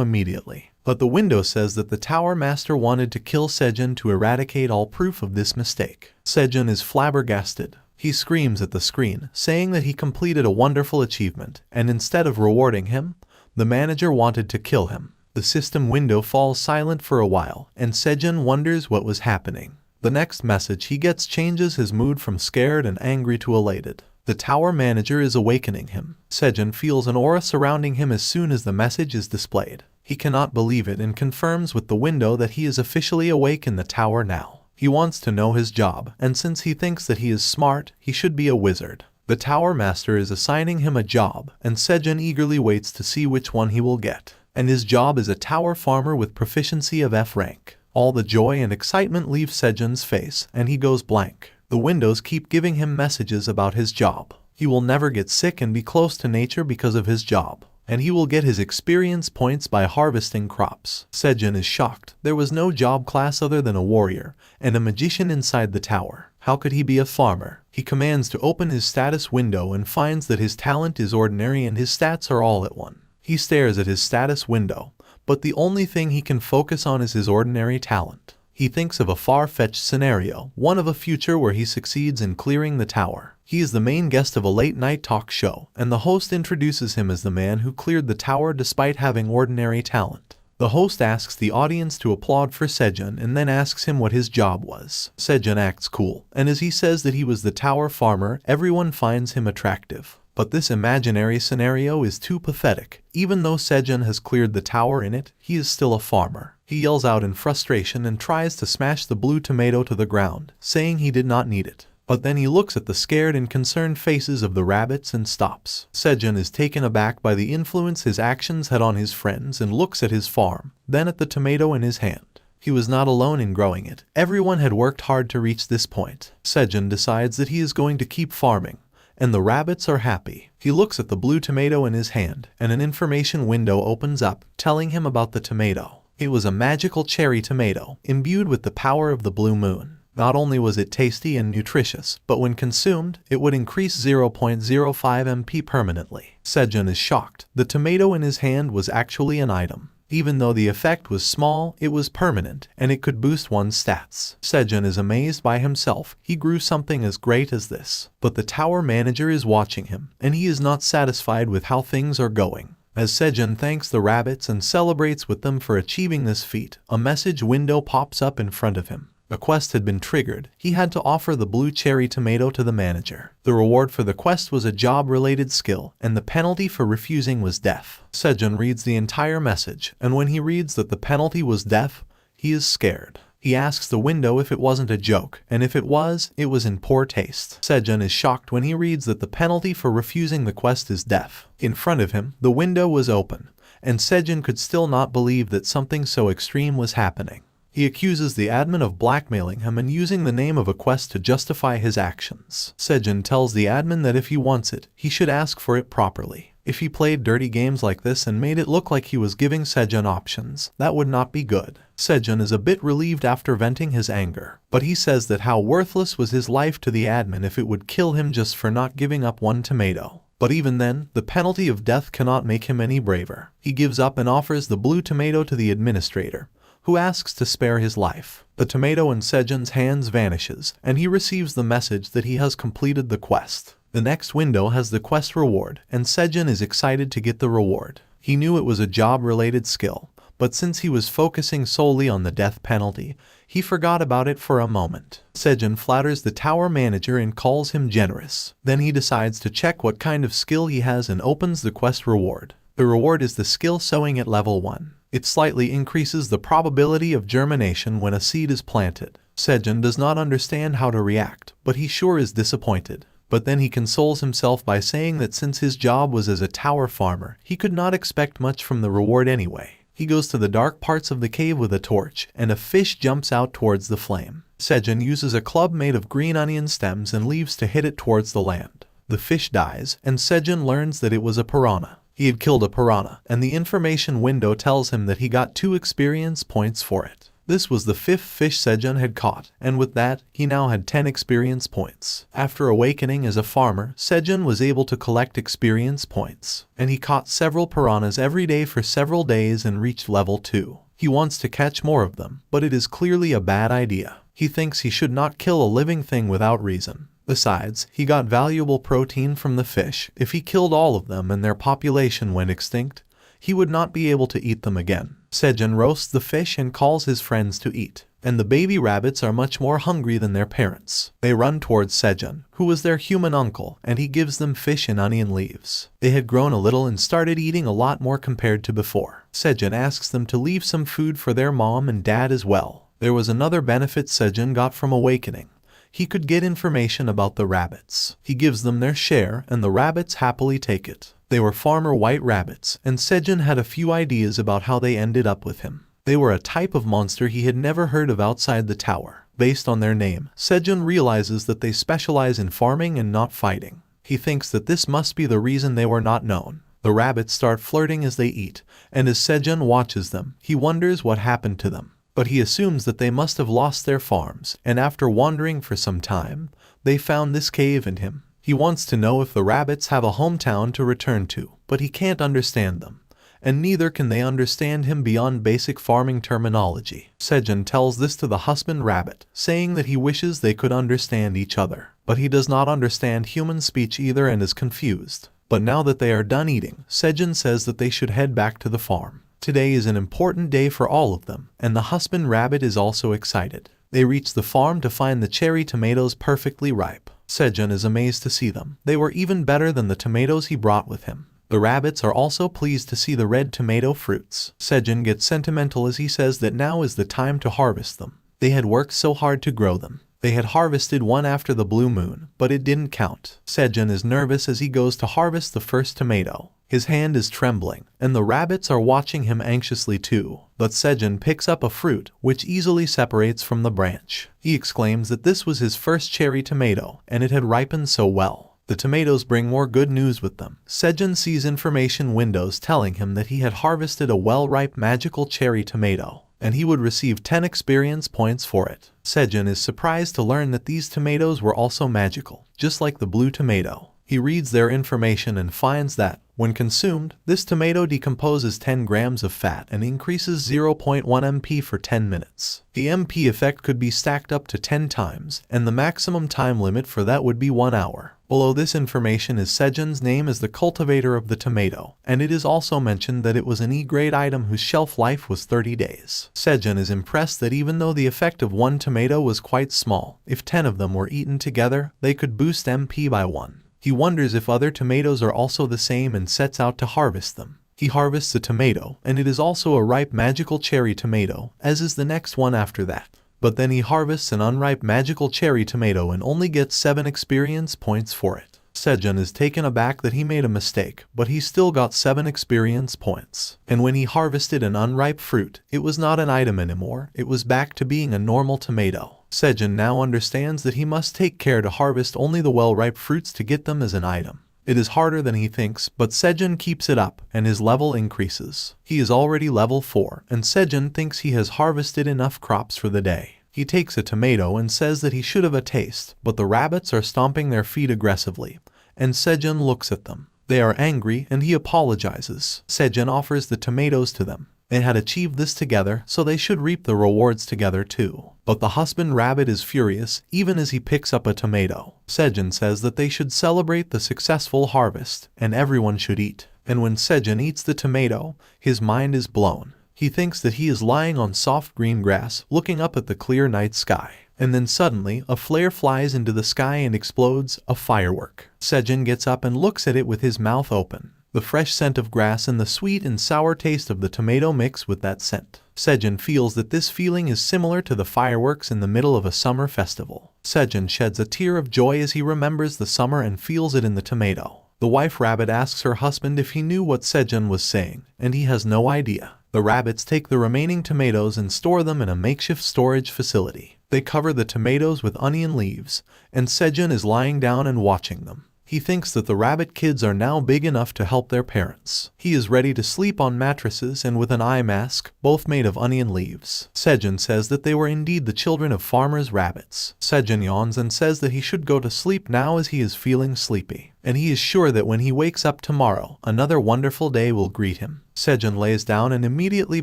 immediately. But the window says that the tower master wanted to kill Sejun to eradicate all proof of this mistake. Sejun is flabbergasted. He screams at the screen, saying that he completed a wonderful achievement, and instead of rewarding him, the manager wanted to kill him. The system window falls silent for a while, and Sejun wonders what was happening. The next message he gets changes his mood from scared and angry to elated. The tower manager is awakening him. Sejun feels an aura surrounding him as soon as the message is displayed. He cannot believe it and confirms with the window that he is officially awake in the tower now. He wants to know his job, and since he thinks that he is smart, he should be a wizard. The tower master is assigning him a job, and Sejun eagerly waits to see which one he will get. And his job is a tower farmer with proficiency of F rank. All the joy and excitement leave Sejun's face, and he goes blank. The windows keep giving him messages about his job. He will never get sick and be close to nature because of his job, and he will get his experience points by harvesting crops. Sejun is shocked. There was no job class other than a warrior and a magician inside the tower. How could he be a farmer? He commands to open his status window and finds that his talent is ordinary and his stats are all at 1. He stares at his status window, but the only thing he can focus on is his ordinary talent. He thinks of a far-fetched scenario, one of a future where he succeeds in clearing the tower. He is the main guest of a late-night talk show, and the host introduces him as the man who cleared the tower despite having ordinary talent. The host asks the audience to applaud for Sejun and then asks him what his job was. Sejun acts cool, and as he says that he was the tower farmer, everyone finds him attractive. But this imaginary scenario is too pathetic. Even though Sejun has cleared the tower in it, he is still a farmer. He yells out in frustration and tries to smash the blue tomato to the ground, saying he did not need it. But then he looks at the scared and concerned faces of the rabbits and stops. Sejun is taken aback by the influence his actions had on his friends and looks at his farm, then at the tomato in his hand. He was not alone in growing it. Everyone had worked hard to reach this point. Sejun decides that he is going to keep farming, and the rabbits are happy. He looks at the blue tomato in his hand, and an information window opens up, telling him about the tomato. It was a magical cherry tomato, imbued with the power of the blue moon. Not only was it tasty and nutritious, but when consumed, it would increase 0.05 MP permanently. Sejun is shocked. The tomato in his hand was actually an item. Even though the effect was small, it was permanent, and it could boost one's stats. Sejun is amazed by himself. He grew something as great as this. But the tower manager is watching him, and he is not satisfied with how things are going. As Sejun thanks the rabbits and celebrates with them for achieving this feat, a message window pops up in front of him. A quest had been triggered. He had to offer the blue cherry tomato to the manager. The reward for the quest was a job-related skill, and the penalty for refusing was death. Sejun reads the entire message, and when he reads that the penalty was death, he is scared. He asks the window if it wasn't a joke, and if it was in poor taste. Sejun is shocked when he reads that the penalty for refusing the quest is death. In front of him, the window was open, and Sejun could still not believe that something so extreme was happening. He accuses the admin of blackmailing him and using the name of a quest to justify his actions. Sejun tells the admin that if he wants it, he should ask for it properly. If he played dirty games like this and made it look like he was giving Sejun options, that would not be good. Sejun is a bit relieved after venting his anger, but he says that how worthless was his life to the admin if it would kill him just for not giving up one tomato. But even then, the penalty of death cannot make him any braver. He gives up and offers the blue tomato to the administrator, who asks to spare his life. The tomato in Sejun's hands vanishes, and he receives the message that he has completed the quest. The next window has the quest reward, and Sejun is excited to get the reward. He knew it was a job-related skill, but since he was focusing solely on the death penalty, he forgot about it for a moment. Sejun flatters the tower manager and calls him generous. Then he decides to check what kind of skill he has and opens the quest reward. The reward is the skill sowing at level 1. It slightly increases the probability of germination when a seed is planted. Sejun does not understand how to react, but he sure is disappointed. But then he consoles himself by saying that since his job was as a tower farmer, he could not expect much from the reward anyway. He goes to the dark parts of the cave with a torch, and a fish jumps out towards the flame. Sejun uses a club made of green onion stems and leaves to hit it towards the land. The fish dies, and Sejun learns that it was a piranha. He had killed a piranha, and the information window tells him that he got 2 experience points for it. This was the 5th fish Sejun had caught, and with that, he now had 10 experience points. After awakening as a farmer, Sejun was able to collect experience points, and he caught several piranhas every day for several days and reached level 2. He wants to catch more of them, but it is clearly a bad idea. He thinks he should not kill a living thing without reason. Besides, he got valuable protein from the fish. If he killed all of them and their population went extinct, he would not be able to eat them again. Sejun roasts the fish and calls his friends to eat. And the baby rabbits are much more hungry than their parents. They run towards Sejun, who was their human uncle, and he gives them fish and onion leaves. They had grown a little and started eating a lot more compared to before. Sejun asks them to leave some food for their mom and dad as well. There was another benefit Sejun got from awakening. He could get information about the rabbits. He gives them their share, and the rabbits happily take it. They were farmer white rabbits, and Sejun had a few ideas about how they ended up with him. They were a type of monster he had never heard of outside the tower. Based on their name, Sejun realizes that they specialize in farming and not fighting. He thinks that this must be the reason they were not known. The rabbits start flirting as they eat, and as Sejun watches them, he wonders what happened to them. But he assumes that they must have lost their farms, and after wandering for some time, they found this cave in him. He wants to know if the rabbits have a hometown to return to, but he can't understand them, and neither can they understand him beyond basic farming terminology. Sejun tells this to the husband rabbit, saying that he wishes they could understand each other, but he does not understand human speech either and is confused. But now that they are done eating, Sejun says that they should head back to the farm. Today is an important day for all of them, and the husband rabbit is also excited. They reach the farm to find the cherry tomatoes perfectly ripe. Sejun is amazed to see them. They were even better than the tomatoes he brought with him. The rabbits are also pleased to see the red tomato fruits. Sejun gets sentimental as he says that now is the time to harvest them. They had worked so hard to grow them. They had harvested one after the blue moon, but it didn't count. Sejun is nervous as he goes to harvest the first tomato. His hand is trembling, and the rabbits are watching him anxiously too. But Sejun picks up a fruit, which easily separates from the branch. He exclaims that this was his first cherry tomato, and it had ripened so well. The tomatoes bring more good news with them. Sejun sees information windows telling him that he had harvested a well-ripe magical cherry tomato, and he would receive 10 experience points for it. Sejun is surprised to learn that these tomatoes were also magical, just like the blue tomato. He reads their information and finds that, when consumed, this tomato decomposes 10 grams of fat and increases 0.1 MP for 10 minutes. The MP effect could be stacked up to 10 times, and the maximum time limit for that would be 1 hour. Below this information is Sejun's name as the cultivator of the tomato, and it is also mentioned that it was an E-grade item whose shelf life was 30 days. Sejun is impressed that even though the effect of one tomato was quite small, if 10 of them were eaten together, they could boost MP by 1. He wonders if other tomatoes are also the same and sets out to harvest them. He harvests a tomato, and it is also a ripe magical cherry tomato, as is the next one after that. But then he harvests an unripe magical cherry tomato and only gets 7 experience points for it. Sejun is taken aback that he made a mistake, but he still got 7 experience points. And when he harvested an unripe fruit, it was not an item anymore, it was back to being a normal tomato. Sejun now understands that he must take care to harvest only the well-ripe fruits to get them as an item. It is harder than he thinks, but Sejun keeps it up, and his level increases. He is already level 4, and Sejun thinks he has harvested enough crops for the day. He takes a tomato and says that he should have a taste, but the rabbits are stomping their feet aggressively, and Sejun looks at them. They are angry, and he apologizes. Sejun offers the tomatoes to them. They had achieved this together, so they should reap the rewards together too. But the husband rabbit is furious, even as he picks up a tomato. Sejun says that they should celebrate the successful harvest, and everyone should eat. And when Sejun eats the tomato, his mind is blown. He thinks that he is lying on soft green grass, looking up at the clear night sky. And then suddenly, a flare flies into the sky and explodes, a firework. Sejun gets up and looks at it with his mouth open. The fresh scent of grass and the sweet and sour taste of the tomato mix with that scent. Sejun feels that this feeling is similar to the fireworks in the middle of a summer festival. Sejun sheds a tear of joy as he remembers the summer and feels it in the tomato. The wife rabbit asks her husband if he knew what Sejun was saying, and he has no idea. The rabbits take the remaining tomatoes and store them in a makeshift storage facility. They cover the tomatoes with onion leaves, and Sejun is lying down and watching them. He thinks that the rabbit kids are now big enough to help their parents. He is ready to sleep on mattresses and with an eye mask, both made of onion leaves. Sejun says that they were indeed the children of farmers' rabbits. Sejun yawns and says that he should go to sleep now as he is feeling sleepy. And he is sure that when he wakes up tomorrow, another wonderful day will greet him. Sejun lays down and immediately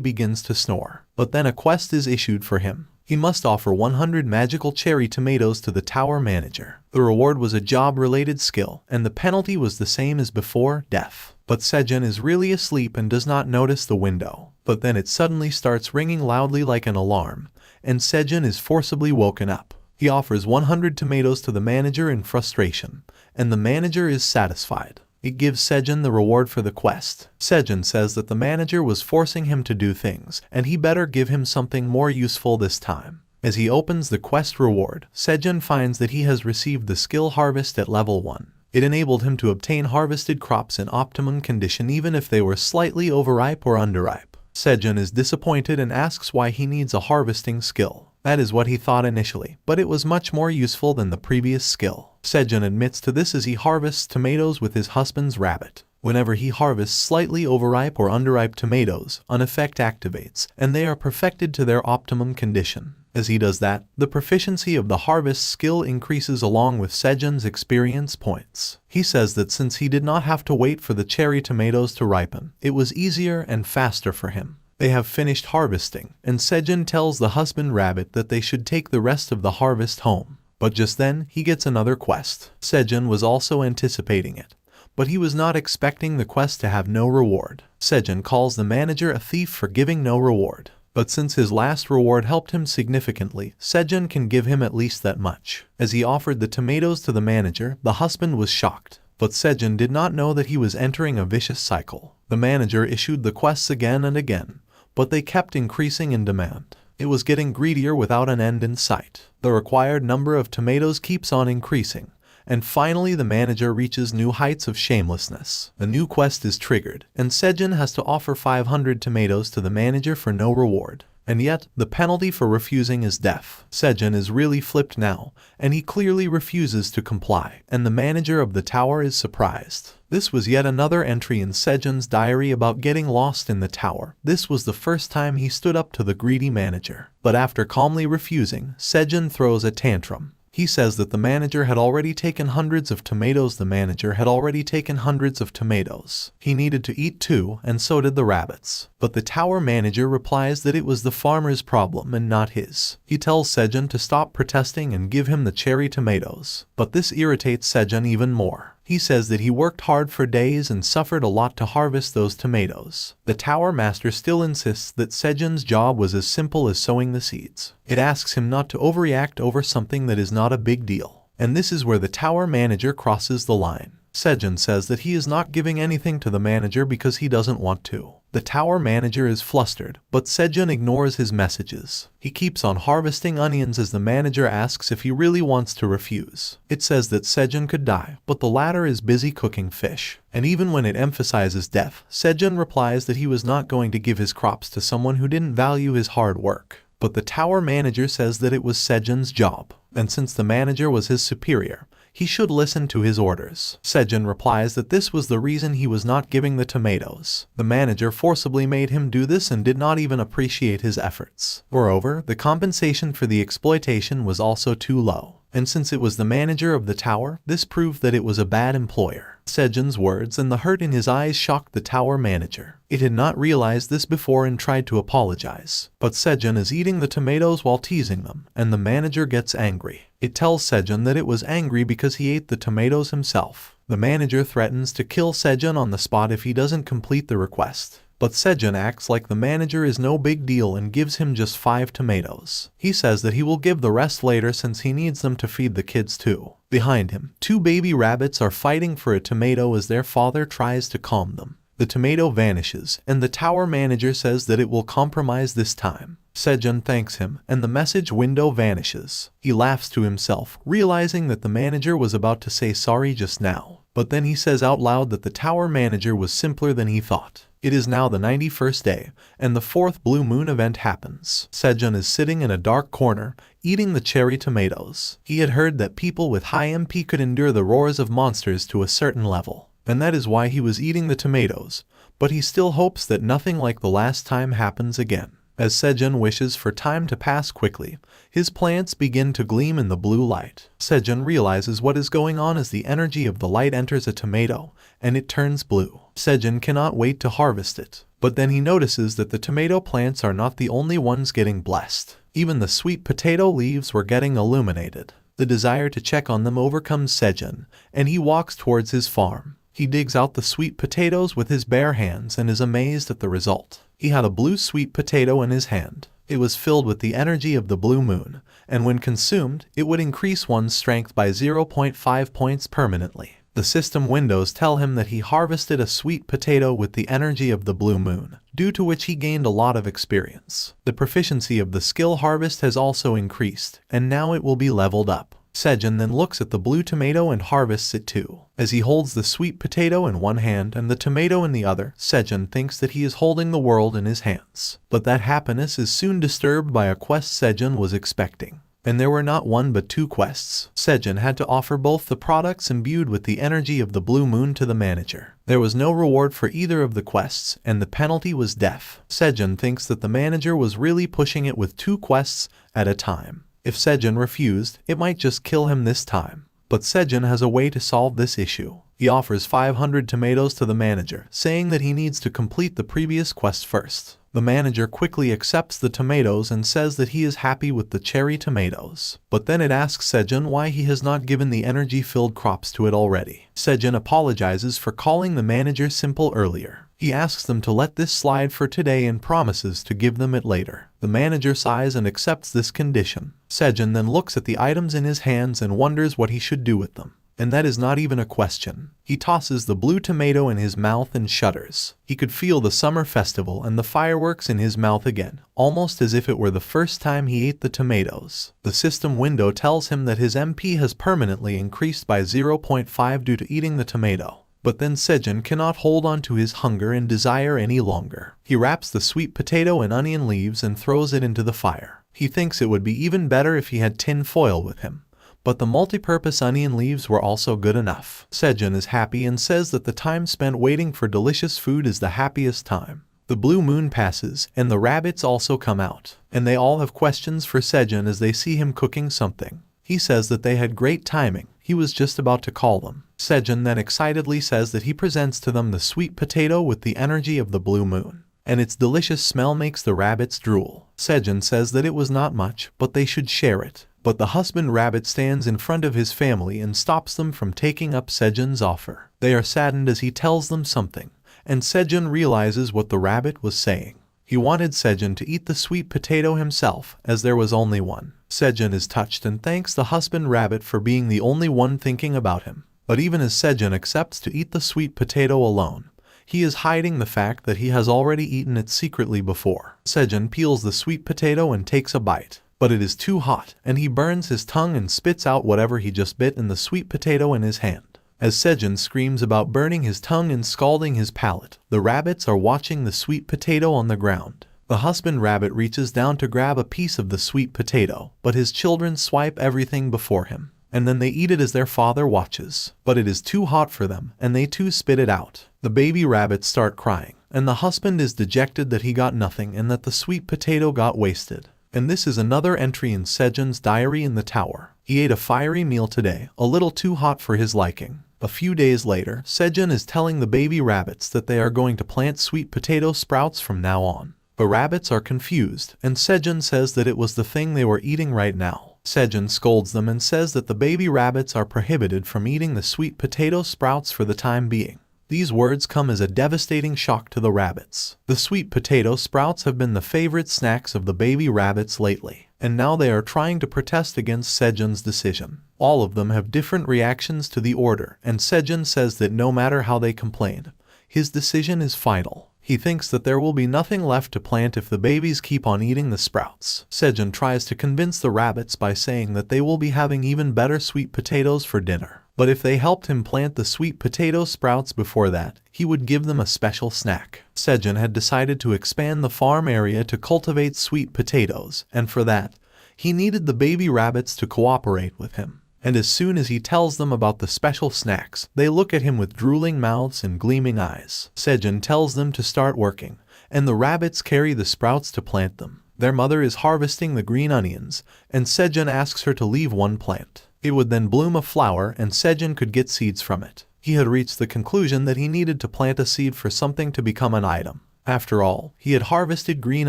begins to snore. But then a quest is issued for him. He must offer 100 magical cherry tomatoes to the tower manager. The reward was a job-related skill, and the penalty was the same as before, death. But Sejun is really asleep and does not notice the window. But then it suddenly starts ringing loudly like an alarm, and Sejun is forcibly woken up. He offers 100 tomatoes to the manager in frustration, and the manager is satisfied. It gives Sejun the reward for the quest. Sejun says that the manager was forcing him to do things, and he better give him something more useful this time. As he opens the quest reward, Sejun finds that he has received the skill harvest at level 1. It enabled him to obtain harvested crops in optimum condition even if they were slightly overripe or underripe. Sejun is disappointed and asks why he needs a harvesting skill. That is what he thought initially, but it was much more useful than the previous skill. Sejun admits to this as he harvests tomatoes with his husband's rabbit. Whenever he harvests slightly overripe or underripe tomatoes, an effect activates, and they are perfected to their optimum condition. As he does that, the proficiency of the harvest skill increases along with Sejun's experience points. He says that since he did not have to wait for the cherry tomatoes to ripen, it was easier and faster for him. They have finished harvesting, and Sejun tells the husband rabbit that they should take the rest of the harvest home. But just then, he gets another quest. Sejun was also anticipating it, but he was not expecting the quest to have no reward. Sejun calls the manager a thief for giving no reward. But since his last reward helped him significantly, Sejun can give him at least that much. As he offered the tomatoes to the manager, the husband was shocked. But Sejun did not know that he was entering a vicious cycle. The manager issued the quests again and again, but they kept increasing in demand. It was getting greedier without an end in sight. The required number of tomatoes keeps on increasing, and finally the manager reaches new heights of shamelessness. A new quest is triggered, and Sejun has to offer 500 tomatoes to the manager for no reward. And yet, the penalty for refusing is death. Sejun is really flipped now, and he clearly refuses to comply, and the manager of the tower is surprised. This was yet another entry in Sejun's diary about getting lost in the tower. This was the first time he stood up to the greedy manager. But after calmly refusing, Sejun throws a tantrum. He says that the manager had already taken hundreds of tomatoes. The manager had already taken hundreds of tomatoes. He needed to eat too, and so did the rabbits. But the tower manager replies that it was the farmer's problem and not his. He tells Sejun to stop protesting and give him the cherry tomatoes. But this irritates Sejun even more. He says that he worked hard for days and suffered a lot to harvest those tomatoes. The tower master still insists that Sejun's job was as simple as sowing the seeds. It asks him not to overreact over something that is not a big deal. And this is where the tower manager crosses the line. Sejun says that he is not giving anything to the manager because he doesn't want to. The tower manager is flustered, but Sejun ignores his messages. He keeps on harvesting onions as the manager asks if he really wants to refuse. It says that Sejun could die, but the latter is busy cooking fish. And even when it emphasizes death, Sejun replies that he was not going to give his crops to someone who didn't value his hard work. But the tower manager says that it was Sejun's job, and since the manager was his superior, he should listen to his orders. Sejun replies that this was the reason he was not giving the tomatoes. The manager forcibly made him do this and did not even appreciate his efforts. Moreover, the compensation for the exploitation was also too low. And since it was the manager of the tower, this proved that it was a bad employer. Sejun's words and the hurt in his eyes shocked the tower manager. It had not realized this before and tried to apologize. But Sejun is eating the tomatoes while teasing them, and the manager gets angry. It tells Sejun that it was angry because he ate the tomatoes himself. The manager threatens to kill Sejun on the spot if he doesn't complete the request. But Sejun acts like the manager is no big deal and gives him just 5 tomatoes. He says that he will give the rest later since he needs them to feed the kids too. Behind him, 2 baby rabbits are fighting for a tomato as their father tries to calm them. The tomato vanishes, and the tower manager says that it will compromise this time. Sejun thanks him, and the message window vanishes. He laughs to himself, realizing that the manager was about to say sorry just now. But then he says out loud that the tower manager was simpler than he thought. It is now the 91st day, and the 4th blue moon event happens. Sejun is sitting in a dark corner, eating the cherry tomatoes. He had heard that people with high MP could endure the roars of monsters to a certain level, and that is why he was eating the tomatoes, but he still hopes that nothing like the last time happens again. As Sejun wishes for time to pass quickly, his plants begin to gleam in the blue light. Sejun realizes what is going on as the energy of the light enters a tomato, and it turns blue. Sejun cannot wait to harvest it, but then he notices that the tomato plants are not the only ones getting blessed. Even the sweet potato leaves were getting illuminated. The desire to check on them overcomes Sejun, and he walks towards his farm. He digs out the sweet potatoes with his bare hands and is amazed at the result. He had a blue sweet potato in his hand. It was filled with the energy of the blue moon, and when consumed, it would increase one's strength by 0.5 points permanently. The system windows tell him that he harvested a sweet potato with the energy of the blue moon, due to which he gained a lot of experience. The proficiency of the skill harvest has also increased, and now it will be leveled up. Sejun then looks at the blue tomato and harvests it too. As he holds the sweet potato in one hand and the tomato in the other, Sejun thinks that he is holding the world in his hands. But that happiness is soon disturbed by a quest Sejun was expecting. And there were not one but 2 quests. Sejun had to offer both the products imbued with the energy of the blue moon to the manager. There was no reward for either of the quests, and the penalty was death. Sejun thinks that the manager was really pushing it with 2 quests at a time. If Sejun refused, it might just kill him this time. But Sejun has a way to solve this issue. He offers 500 tomatoes to the manager, saying that he needs to complete the previous quest first. The manager quickly accepts the tomatoes and says that he is happy with the cherry tomatoes. But then it asks Sejun why he has not given the energy-filled crops to it already. Sejun apologizes for calling the manager simple earlier. He asks them to let this slide for today and promises to give them it later. The manager sighs and accepts this condition. Sejun then looks at the items in his hands and wonders what he should do with them. And that is not even a question. He tosses the blue tomato in his mouth and shudders. He could feel the summer festival and the fireworks in his mouth again, almost as if it were the first time he ate the tomatoes. The system window tells him that his MP has permanently increased by 0.5 due to eating the tomato. But then Sejun cannot hold on to his hunger and desire any longer. He wraps the sweet potato in onion leaves and throws it into the fire. He thinks it would be even better if he had tin foil with him. But the multi-purpose onion leaves were also good enough. Sejun is happy and says that the time spent waiting for delicious food is the happiest time. The blue moon passes, and the rabbits also come out. And they all have questions for Sejun as they see him cooking something. He says that they had great timing. He was just about to call them. Sejun then excitedly says that he presents to them the sweet potato with the energy of the blue moon. And its delicious smell makes the rabbits drool. Sejun says that it was not much, but they should share it. But the husband rabbit stands in front of his family and stops them from taking up Sejun's offer. They are saddened as he tells them something, and Sejun realizes what the rabbit was saying. He wanted Sejun to eat the sweet potato himself, as there was only one. Sejun is touched and thanks the husband rabbit for being the only one thinking about him. But even as Sejun accepts to eat the sweet potato alone, he is hiding the fact that he has already eaten it secretly before. Sejun peels the sweet potato and takes a bite. But it is too hot, and he burns his tongue and spits out whatever he just bit in the sweet potato in his hand. As Sejun screams about burning his tongue and scalding his palate, the rabbits are watching the sweet potato on the ground. The husband rabbit reaches down to grab a piece of the sweet potato, but his children swipe everything before him, and then they eat it as their father watches. But it is too hot for them, and they too spit it out. The baby rabbits start crying, and the husband is dejected that he got nothing and that the sweet potato got wasted. And this is another entry in Sejun's diary in the tower. He ate a fiery meal today, a little too hot for his liking. A few days later, Sejun is telling the baby rabbits that they are going to plant sweet potato sprouts from now on. The rabbits are confused, and Sejun says that it was the thing they were eating right now. Sejun scolds them and says that the baby rabbits are prohibited from eating the sweet potato sprouts for the time being. These words come as a devastating shock to the rabbits. The sweet potato sprouts have been the favorite snacks of the baby rabbits lately, and now they are trying to protest against Sejun's decision. All of them have different reactions to the order, and Sejun says that no matter how they complain, his decision is final. He thinks that there will be nothing left to plant if the babies keep on eating the sprouts. Sejun tries to convince the rabbits by saying that they will be having even better sweet potatoes for dinner. But if they helped him plant the sweet potato sprouts before that, he would give them a special snack. Sejun had decided to expand the farm area to cultivate sweet potatoes, and for that, he needed the baby rabbits to cooperate with him. And as soon as he tells them about the special snacks, they look at him with drooling mouths and gleaming eyes. Sejun tells them to start working, and the rabbits carry the sprouts to plant them. Their mother is harvesting the green onions, and Sejun asks her to leave one plant. It would then bloom a flower and Sejun could get seeds from it. He had reached the conclusion that he needed to plant a seed for something to become an item. After all, he had harvested green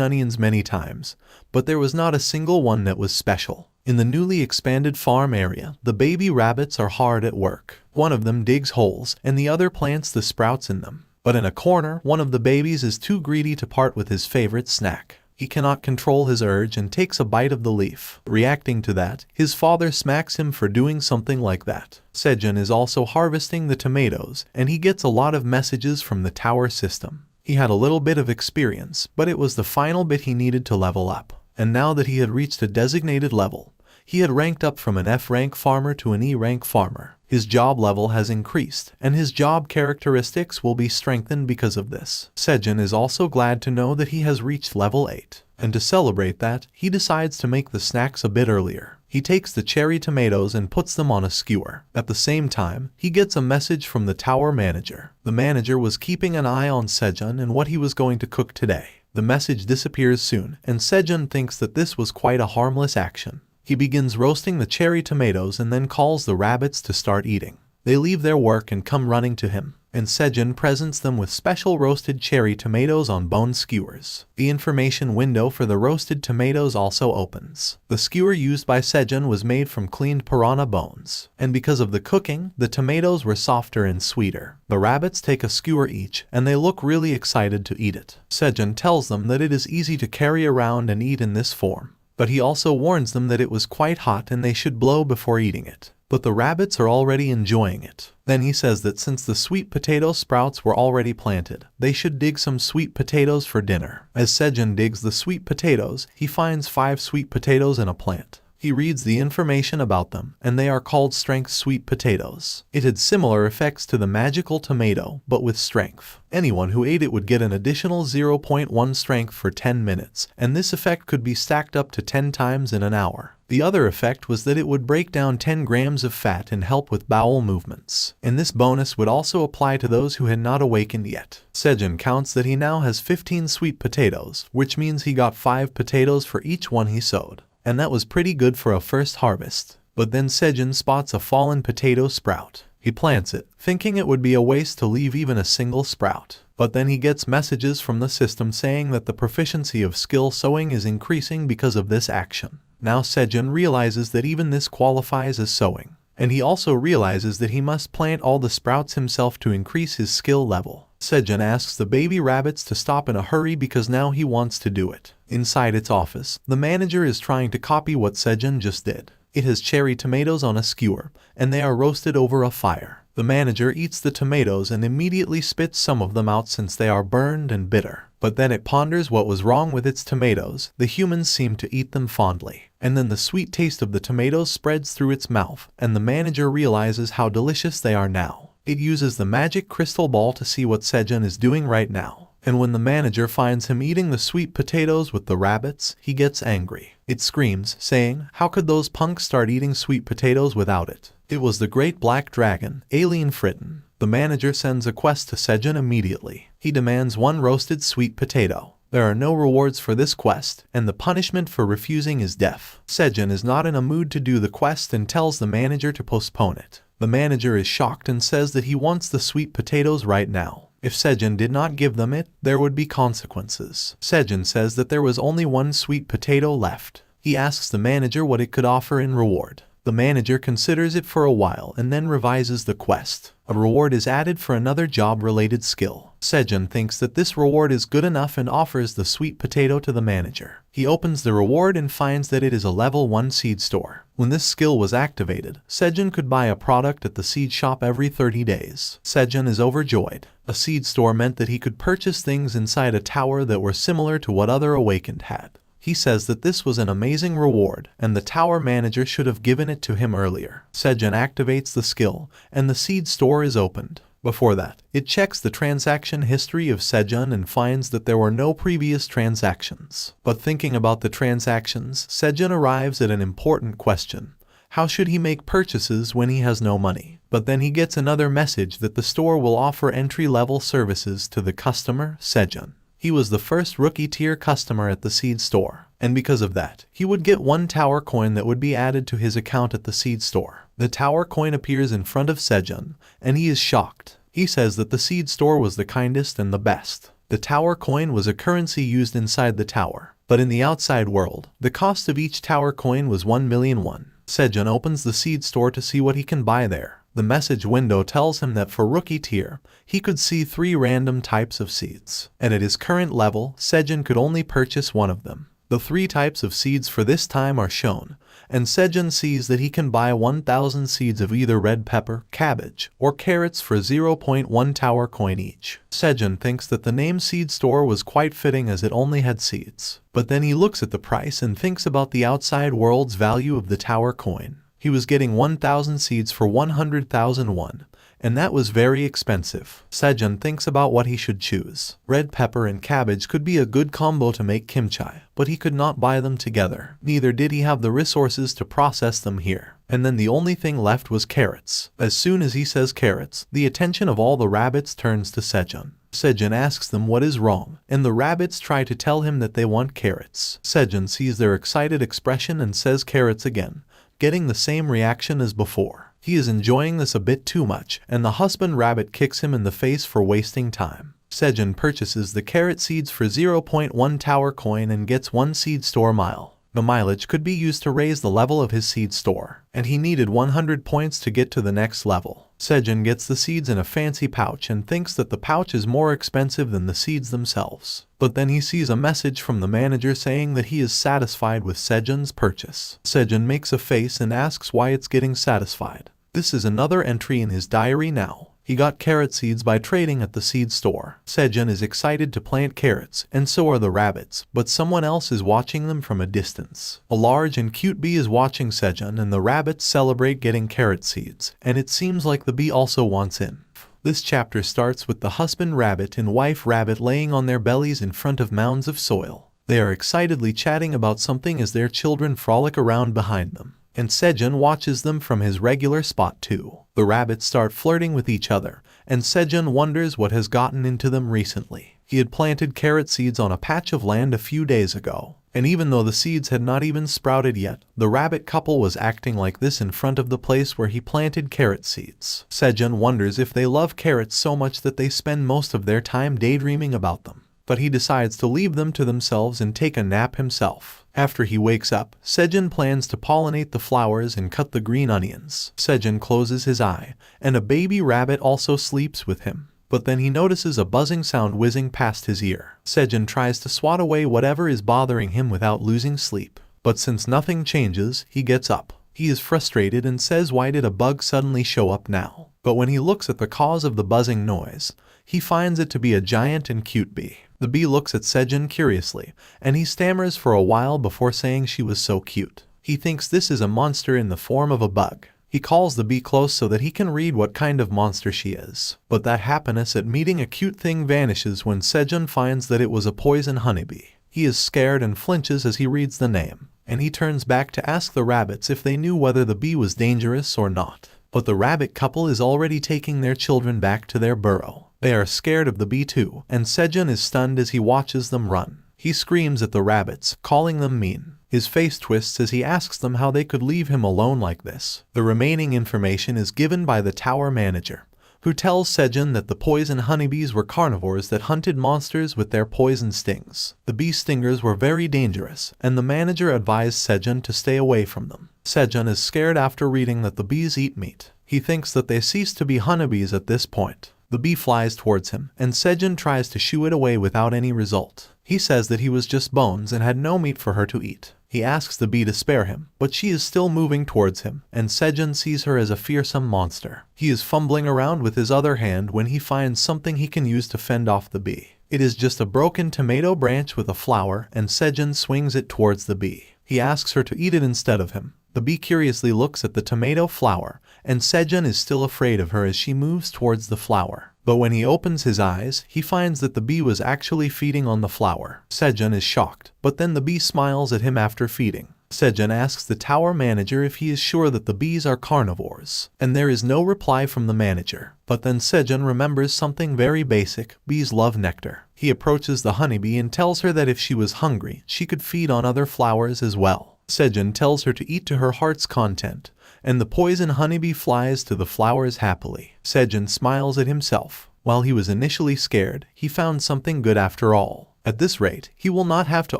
onions many times, but there was not a single one that was special. In the newly expanded farm area, the baby rabbits are hard at work. One of them digs holes and the other plants the sprouts in them. But in a corner, one of the babies is too greedy to part with his favorite snack. He cannot control his urge and takes a bite of the leaf. Reacting to that, his father smacks him for doing something like that. Sejun is also harvesting the tomatoes, and he gets a lot of messages from the tower system. He had a little bit of experience, but it was the final bit he needed to level up. And now that he had reached a designated level, he had ranked up from an F-rank farmer to an E-rank farmer. His job level has increased, and his job characteristics will be strengthened because of this. Sejun is also glad to know that he has reached level 8, and to celebrate that, he decides to make the snacks a bit earlier. He takes the cherry tomatoes and puts them on a skewer. At the same time, he gets a message from the tower manager. The manager was keeping an eye on Sejun and what he was going to cook today. The message disappears soon, and Sejun thinks that this was quite a harmless action. He begins roasting the cherry tomatoes and then calls the rabbits to start eating. They leave their work and come running to him, and Sejun presents them with special roasted cherry tomatoes on bone skewers. The information window for the roasted tomatoes also opens. The skewer used by Sejun was made from cleaned piranha bones, and because of the cooking, the tomatoes were softer and sweeter. The rabbits take a skewer each, and they look really excited to eat it. Sejun tells them that it is easy to carry around and eat in this form, but he also warns them that it was quite hot and they should blow before eating it. But the rabbits are already enjoying it. Then he says that since the sweet potato sprouts were already planted, they should dig some sweet potatoes for dinner. As Sejun digs the sweet potatoes, he finds 5 sweet potatoes in a plant. He reads the information about them, and they are called strength sweet potatoes. It had similar effects to the magical tomato, but with strength. Anyone who ate it would get an additional 0.1 strength for 10 minutes, and this effect could be stacked up to 10 times in an hour. The other effect was that it would break down 10 grams of fat and help with bowel movements. And this bonus would also apply to those who had not awakened yet. Sejun counts that he now has 15 sweet potatoes, which means he got 5 potatoes for each one he sowed. And that was pretty good for a first harvest. But then Sejun spots a fallen potato sprout. He plants it, thinking it would be a waste to leave even a single sprout. But then he gets messages from the system saying that the proficiency of skill sowing is increasing because of this action. Now Sejun realizes that even this qualifies as sowing. And he also realizes that he must plant all the sprouts himself to increase his skill level. Sejun asks the baby rabbits to stop in a hurry because now he wants to do it. Inside its office, the manager is trying to copy what Sejun just did. It has cherry tomatoes on a skewer, and they are roasted over a fire. The manager eats the tomatoes and immediately spits some of them out since they are burned and bitter. But then it ponders what was wrong with its tomatoes. The humans seem to eat them fondly. And then the sweet taste of the tomatoes spreads through its mouth, and the manager realizes how delicious they are now. It uses the magic crystal ball to see what Sejun is doing right now. And when the manager finds him eating the sweet potatoes with the rabbits, he gets angry. It screams, saying, "How could those punks start eating sweet potatoes without it?" It was the great black dragon, Alien Fritten. The manager sends a quest to Sejun immediately. He demands 1 roasted sweet potato. There are no rewards for this quest, and the punishment for refusing is death. Sejun is not in a mood to do the quest and tells the manager to postpone it. The manager is shocked and says that he wants the sweet potatoes right now. If Sejun did not give them it, there would be consequences. Sejun says that there was only 1 sweet potato left. He asks the manager what it could offer in reward. The manager considers it for a while and then revises the quest. A reward is added for another job-related skill. Sejun thinks that this reward is good enough and offers the sweet potato to the manager. He opens the reward and finds that it is a level 1 seed store. When this skill was activated, Sejun could buy a product at the seed shop every 30 days. Sejun is overjoyed. A seed store meant that he could purchase things inside a tower that were similar to what other awakened had. He says that this was an amazing reward, and the tower manager should have given it to him earlier. Sejun activates the skill, and the seed store is opened. Before that, it checks the transaction history of Sejun and finds that there were no previous transactions. But thinking about the transactions, Sejun arrives at an important question. How should he make purchases when he has no money? But then he gets another message that the store will offer entry-level services to the customer, Sejun. He was the first rookie-tier customer at the seed store, and because of that, he would get 1 tower coin that would be added to his account at the seed store. The tower coin appears in front of Sejun, and he is shocked. He says that the seed store was the kindest and the best. The tower coin was a currency used inside the tower, but in the outside world, the cost of each tower coin was 1,000,000 won. Sejun opens the seed store to see what he can buy there. The message window tells him that for rookie tier, he could see 3 random types of seeds, and at his current level, Sejun could only purchase 1 of them. The 3 types of seeds for this time are shown, and Sejun sees that he can buy 1,000 seeds of either red pepper, cabbage, or carrots for 0.1 tower coin each. Sejun thinks that the name seed store was quite fitting as it only had seeds. But then he looks at the price and thinks about the outside world's value of the tower coin. He was getting 1,000 seeds for 100,000 won, and that was very expensive. Sejun thinks about what he should choose. Red pepper and cabbage could be a good combo to make kimchi, but he could not buy them together. Neither did he have the resources to process them here. And then the only thing left was carrots. As soon as he says carrots, the attention of all the rabbits turns to Sejun. Sejun asks them what is wrong, and the rabbits try to tell him that they want carrots. Sejun sees their excited expression and says carrots again, getting the same reaction as before. He is enjoying this a bit too much, and the husband rabbit kicks him in the face for wasting time. Sejun purchases the carrot seeds for 0.1 tower coin and gets 1 seed store mile. The mileage could be used to raise the level of his seed store, and he needed 100 points to get to the next level. Sejun gets the seeds in a fancy pouch and thinks that the pouch is more expensive than the seeds themselves. But then he sees a message from the manager saying that he is satisfied with Sejun's purchase. Sejun makes a face and asks why it's getting satisfied. This is another entry in his diary now. He got carrot seeds by trading at the seed store. Sejun is excited to plant carrots, and so are the rabbits, but someone else is watching them from a distance. A large and cute bee is watching Sejun, and the rabbits celebrate getting carrot seeds, and it seems like the bee also wants in. This chapter starts with the husband rabbit and wife rabbit laying on their bellies in front of mounds of soil. They are excitedly chatting about something as their children frolic around behind them. And Sejun watches them from his regular spot too. The rabbits start flirting with each other, and Sejun wonders what has gotten into them recently. He had planted carrot seeds on a patch of land a few days ago, and even though the seeds had not even sprouted yet, the rabbit couple was acting like this in front of the place where he planted carrot seeds. Sejun wonders if they love carrots so much that they spend most of their time daydreaming about them. But he decides to leave them to themselves and take a nap himself. After he wakes up, Sejun plans to pollinate the flowers and cut the green onions. Sejun closes his eye, and a baby rabbit also sleeps with him. But then he notices a buzzing sound whizzing past his ear. Sejun tries to swat away whatever is bothering him without losing sleep. But since nothing changes, he gets up. He is frustrated and says why did a bug suddenly show up now? But when he looks at the cause of the buzzing noise, he finds it to be a giant and cute bee. The bee looks at Sejun curiously, and he stammers for a while before saying she was so cute. He thinks this is a monster in the form of a bug. He calls the bee close so that he can read what kind of monster she is. But that happiness at meeting a cute thing vanishes when Sejun finds that it was a poison honeybee. He is scared and flinches as he reads the name, and he turns back to ask the rabbits if they knew whether the bee was dangerous or not. But the rabbit couple is already taking their children back to their burrow. They are scared of the bee too, and Sejun is stunned as he watches them run. He screams at the rabbits, calling them mean. His face twists as he asks them how they could leave him alone like this. The remaining information is given by the tower manager, who tells Sejun that the poison honeybees were carnivores that hunted monsters with their poison stings. The bee stingers were very dangerous, and the manager advised Sejun to stay away from them. Sejun is scared after reading that the bees eat meat. He thinks that they cease to be honeybees at this point. The bee flies towards him, and Sejun tries to shoo it away without any result. He says that he was just bones and had no meat for her to eat. He asks the bee to spare him, but she is still moving towards him, and Sejun sees her as a fearsome monster. He is fumbling around with his other hand when he finds something he can use to fend off the bee. It is just a broken tomato branch with a flower, and Sejun swings it towards the bee. He asks her to eat it instead of him. The bee curiously looks at the tomato flower, and Sejun is still afraid of her as she moves towards the flower. But when he opens his eyes, he finds that the bee was actually feeding on the flower. Sejun is shocked, but then the bee smiles at him after feeding. Sejun asks the tower manager if he is sure that the bees are carnivores, and there is no reply from the manager. But then Sejun remembers something very basic: bees love nectar. He approaches the honeybee and tells her that if she was hungry, she could feed on other flowers as well. Sejun tells her to eat to her heart's content, and the poison honeybee flies to the flowers happily. Sejun smiles at himself. While he was initially scared, he found something good after all. At this rate, he will not have to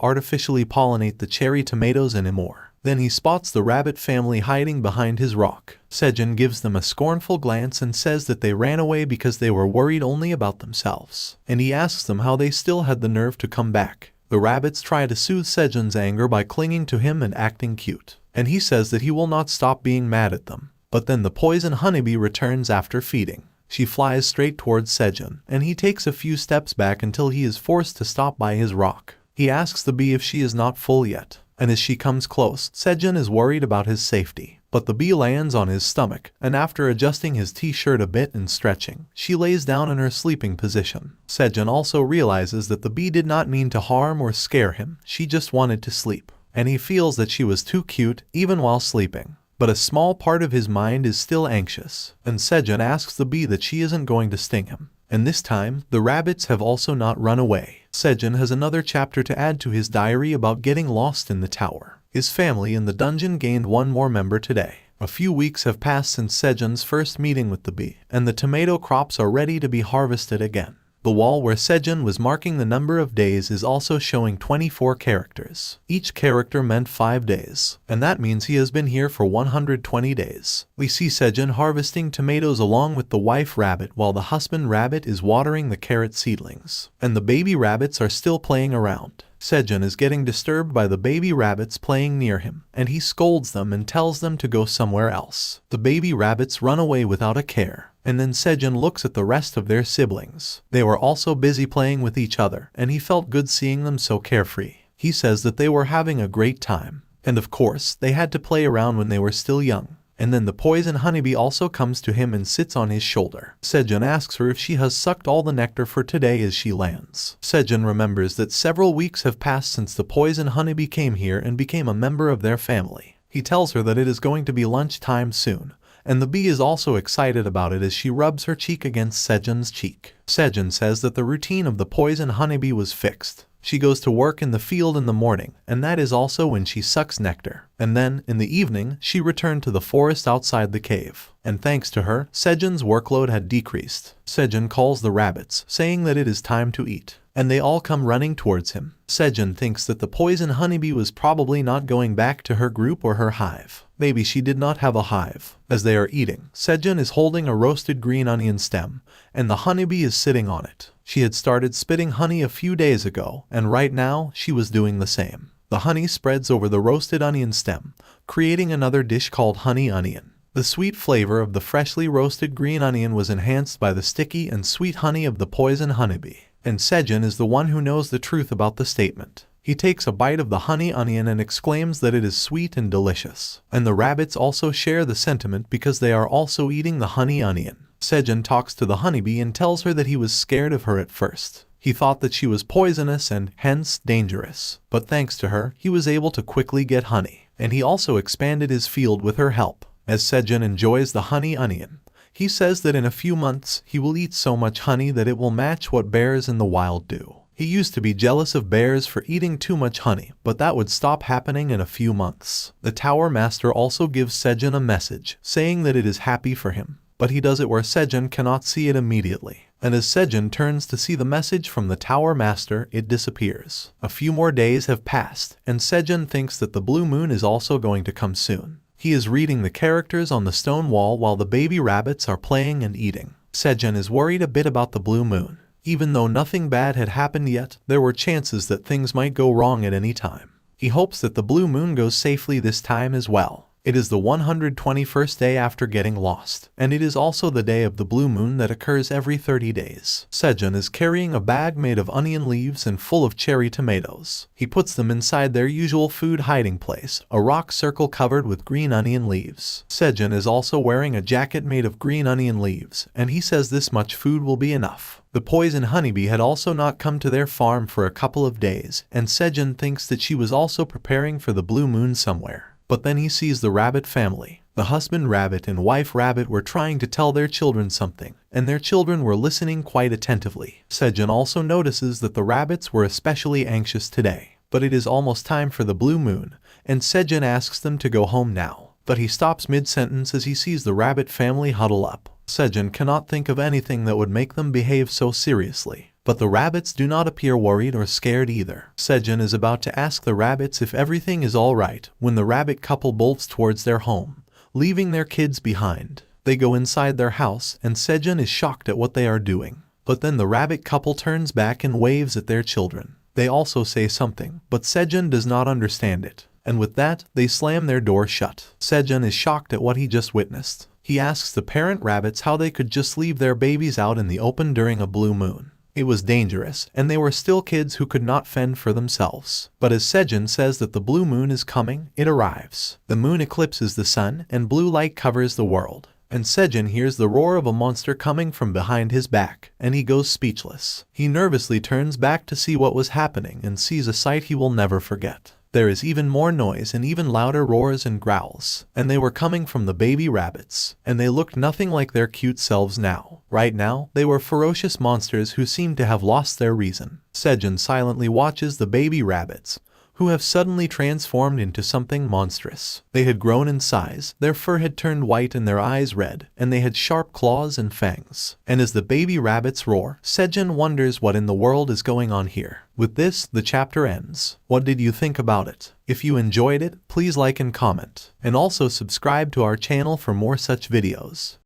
artificially pollinate the cherry tomatoes anymore. Then he spots the rabbit family hiding behind his rock. Sejun gives them a scornful glance and says that they ran away because they were worried only about themselves. And he asks them how they still had the nerve to come back. The rabbits try to soothe Sejun's anger by clinging to him and acting cute. And he says that he will not stop being mad at them. But then the poison honeybee returns after feeding. She flies straight towards Sejun, and he takes a few steps back until he is forced to stop by his rock. He asks the bee if she is not full yet, and as she comes close, Sejun is worried about his safety. But the bee lands on his stomach, and after adjusting his t-shirt a bit and stretching, she lays down in her sleeping position. Sejun also realizes that the bee did not mean to harm or scare him, she just wanted to sleep. And he feels that she was too cute even while sleeping. But a small part of his mind is still anxious, and Sejun asks the bee that she isn't going to sting him. And this time, the rabbits have also not run away. Sejun has another chapter to add to his diary about getting lost in the tower. His family in the dungeon gained one more member today. A few weeks have passed since Sejun's first meeting with the bee, and the tomato crops are ready to be harvested again. The wall where Sejun was marking the number of days is also showing 24 characters. Each character meant 5 days, and that means he has been here for 120 days. We see Sejun harvesting tomatoes along with the wife rabbit while the husband rabbit is watering the carrot seedlings, and the baby rabbits are still playing around. Sejun is getting disturbed by the baby rabbits playing near him, and he scolds them and tells them to go somewhere else. The baby rabbits run away without a care. And then Sejun looks at the rest of their siblings. They were also busy playing with each other, and he felt good seeing them so carefree. He says that they were having a great time. And of course, they had to play around when they were still young. And then the poison honeybee also comes to him and sits on his shoulder. Sejun asks her if she has sucked all the nectar for today as she lands. Sejun remembers that several weeks have passed since the poison honeybee came here and became a member of their family. He tells her that it is going to be lunchtime soon. And the bee is also excited about it as she rubs her cheek against Sejun's cheek. Sejun says that the routine of the poison honeybee was fixed. She goes to work in the field in the morning, and that is also when she sucks nectar. And then, in the evening, she returned to the forest outside the cave. And thanks to her, Sejun's workload had decreased. Sejun calls the rabbits, saying that it is time to eat. And they all come running towards him. Sejun thinks that the poison honeybee was probably not going back to her group or her hive. Maybe she did not have a hive. As they are eating, Sejun is holding a roasted green onion stem, and the honeybee is sitting on it. She had started spitting honey a few days ago, and right now, she was doing the same. The honey spreads over the roasted onion stem, creating another dish called honey onion. The sweet flavor of the freshly roasted green onion was enhanced by the sticky and sweet honey of the poison honeybee. And Sejun is the one who knows the truth about the statement. He takes a bite of the honey onion and exclaims that it is sweet and delicious. And the rabbits also share the sentiment because they are also eating the honey onion. Sejun talks to the honeybee and tells her that he was scared of her at first. He thought that she was poisonous and, hence, dangerous. But thanks to her, he was able to quickly get honey. And he also expanded his field with her help. As Sejun enjoys the honey onion, he says that in a few months, he will eat so much honey that it will match what bears in the wild do. He used to be jealous of bears for eating too much honey, but that would stop happening in a few months. The Tower Master also gives Sejun a message, saying that it is happy for him. But he does it where Sejun cannot see it immediately. And as Sejun turns to see the message from the Tower Master, it disappears. A few more days have passed, and Sejun thinks that the blue moon is also going to come soon. He is reading the characters on the stone wall while the baby rabbits are playing and eating. Sejun is worried a bit about the blue moon. Even though nothing bad had happened yet, there were chances that things might go wrong at any time. He hopes that the blue moon goes safely this time as well. It is the 121st day after getting lost, and it is also the day of the blue moon that occurs every 30 days. Sejun is carrying a bag made of onion leaves and full of cherry tomatoes. He puts them inside their usual food hiding place, a rock circle covered with green onion leaves. Sejun is also wearing a jacket made of green onion leaves, and he says this much food will be enough. The poison honeybee had also not come to their farm for a couple of days, and Sejun thinks that she was also preparing for the blue moon somewhere. But then he sees the rabbit family. The husband rabbit and wife rabbit were trying to tell their children something, and their children were listening quite attentively. Sejun also notices that the rabbits were especially anxious today. But it is almost time for the blue moon, and Sejun asks them to go home now. But he stops mid-sentence as he sees the rabbit family huddle up. Sejun cannot think of anything that would make them behave so seriously. But the rabbits do not appear worried or scared either. Sejun is about to ask the rabbits if everything is alright when the rabbit couple bolts towards their home, leaving their kids behind. They go inside their house and Sejun is shocked at what they are doing. But then the rabbit couple turns back and waves at their children. They also say something, but Sejun does not understand it. And with that, they slam their door shut. Sejun is shocked at what he just witnessed. He asks the parent rabbits how they could just leave their babies out in the open during a blue moon. It was dangerous, and they were still kids who could not fend for themselves. But as Sejun says that the blue moon is coming, it arrives. The moon eclipses the sun, and blue light covers the world. And Sejun hears the roar of a monster coming from behind his back, and he goes speechless. He nervously turns back to see what was happening and sees a sight he will never forget. There is even more noise and even louder roars and growls, and they were coming from the baby rabbits, and they looked nothing like their cute selves now. Right now, they were ferocious monsters who seemed to have lost their reason. Sejun silently watches the baby rabbits, who have suddenly transformed into something monstrous. They had grown in size, their fur had turned white and their eyes red, and they had sharp claws and fangs. And as the baby rabbits roar, Sejun wonders what in the world is going on here. With this, the chapter ends. What did you think about it? If you enjoyed it, please like and comment. And also subscribe to our channel for more such videos.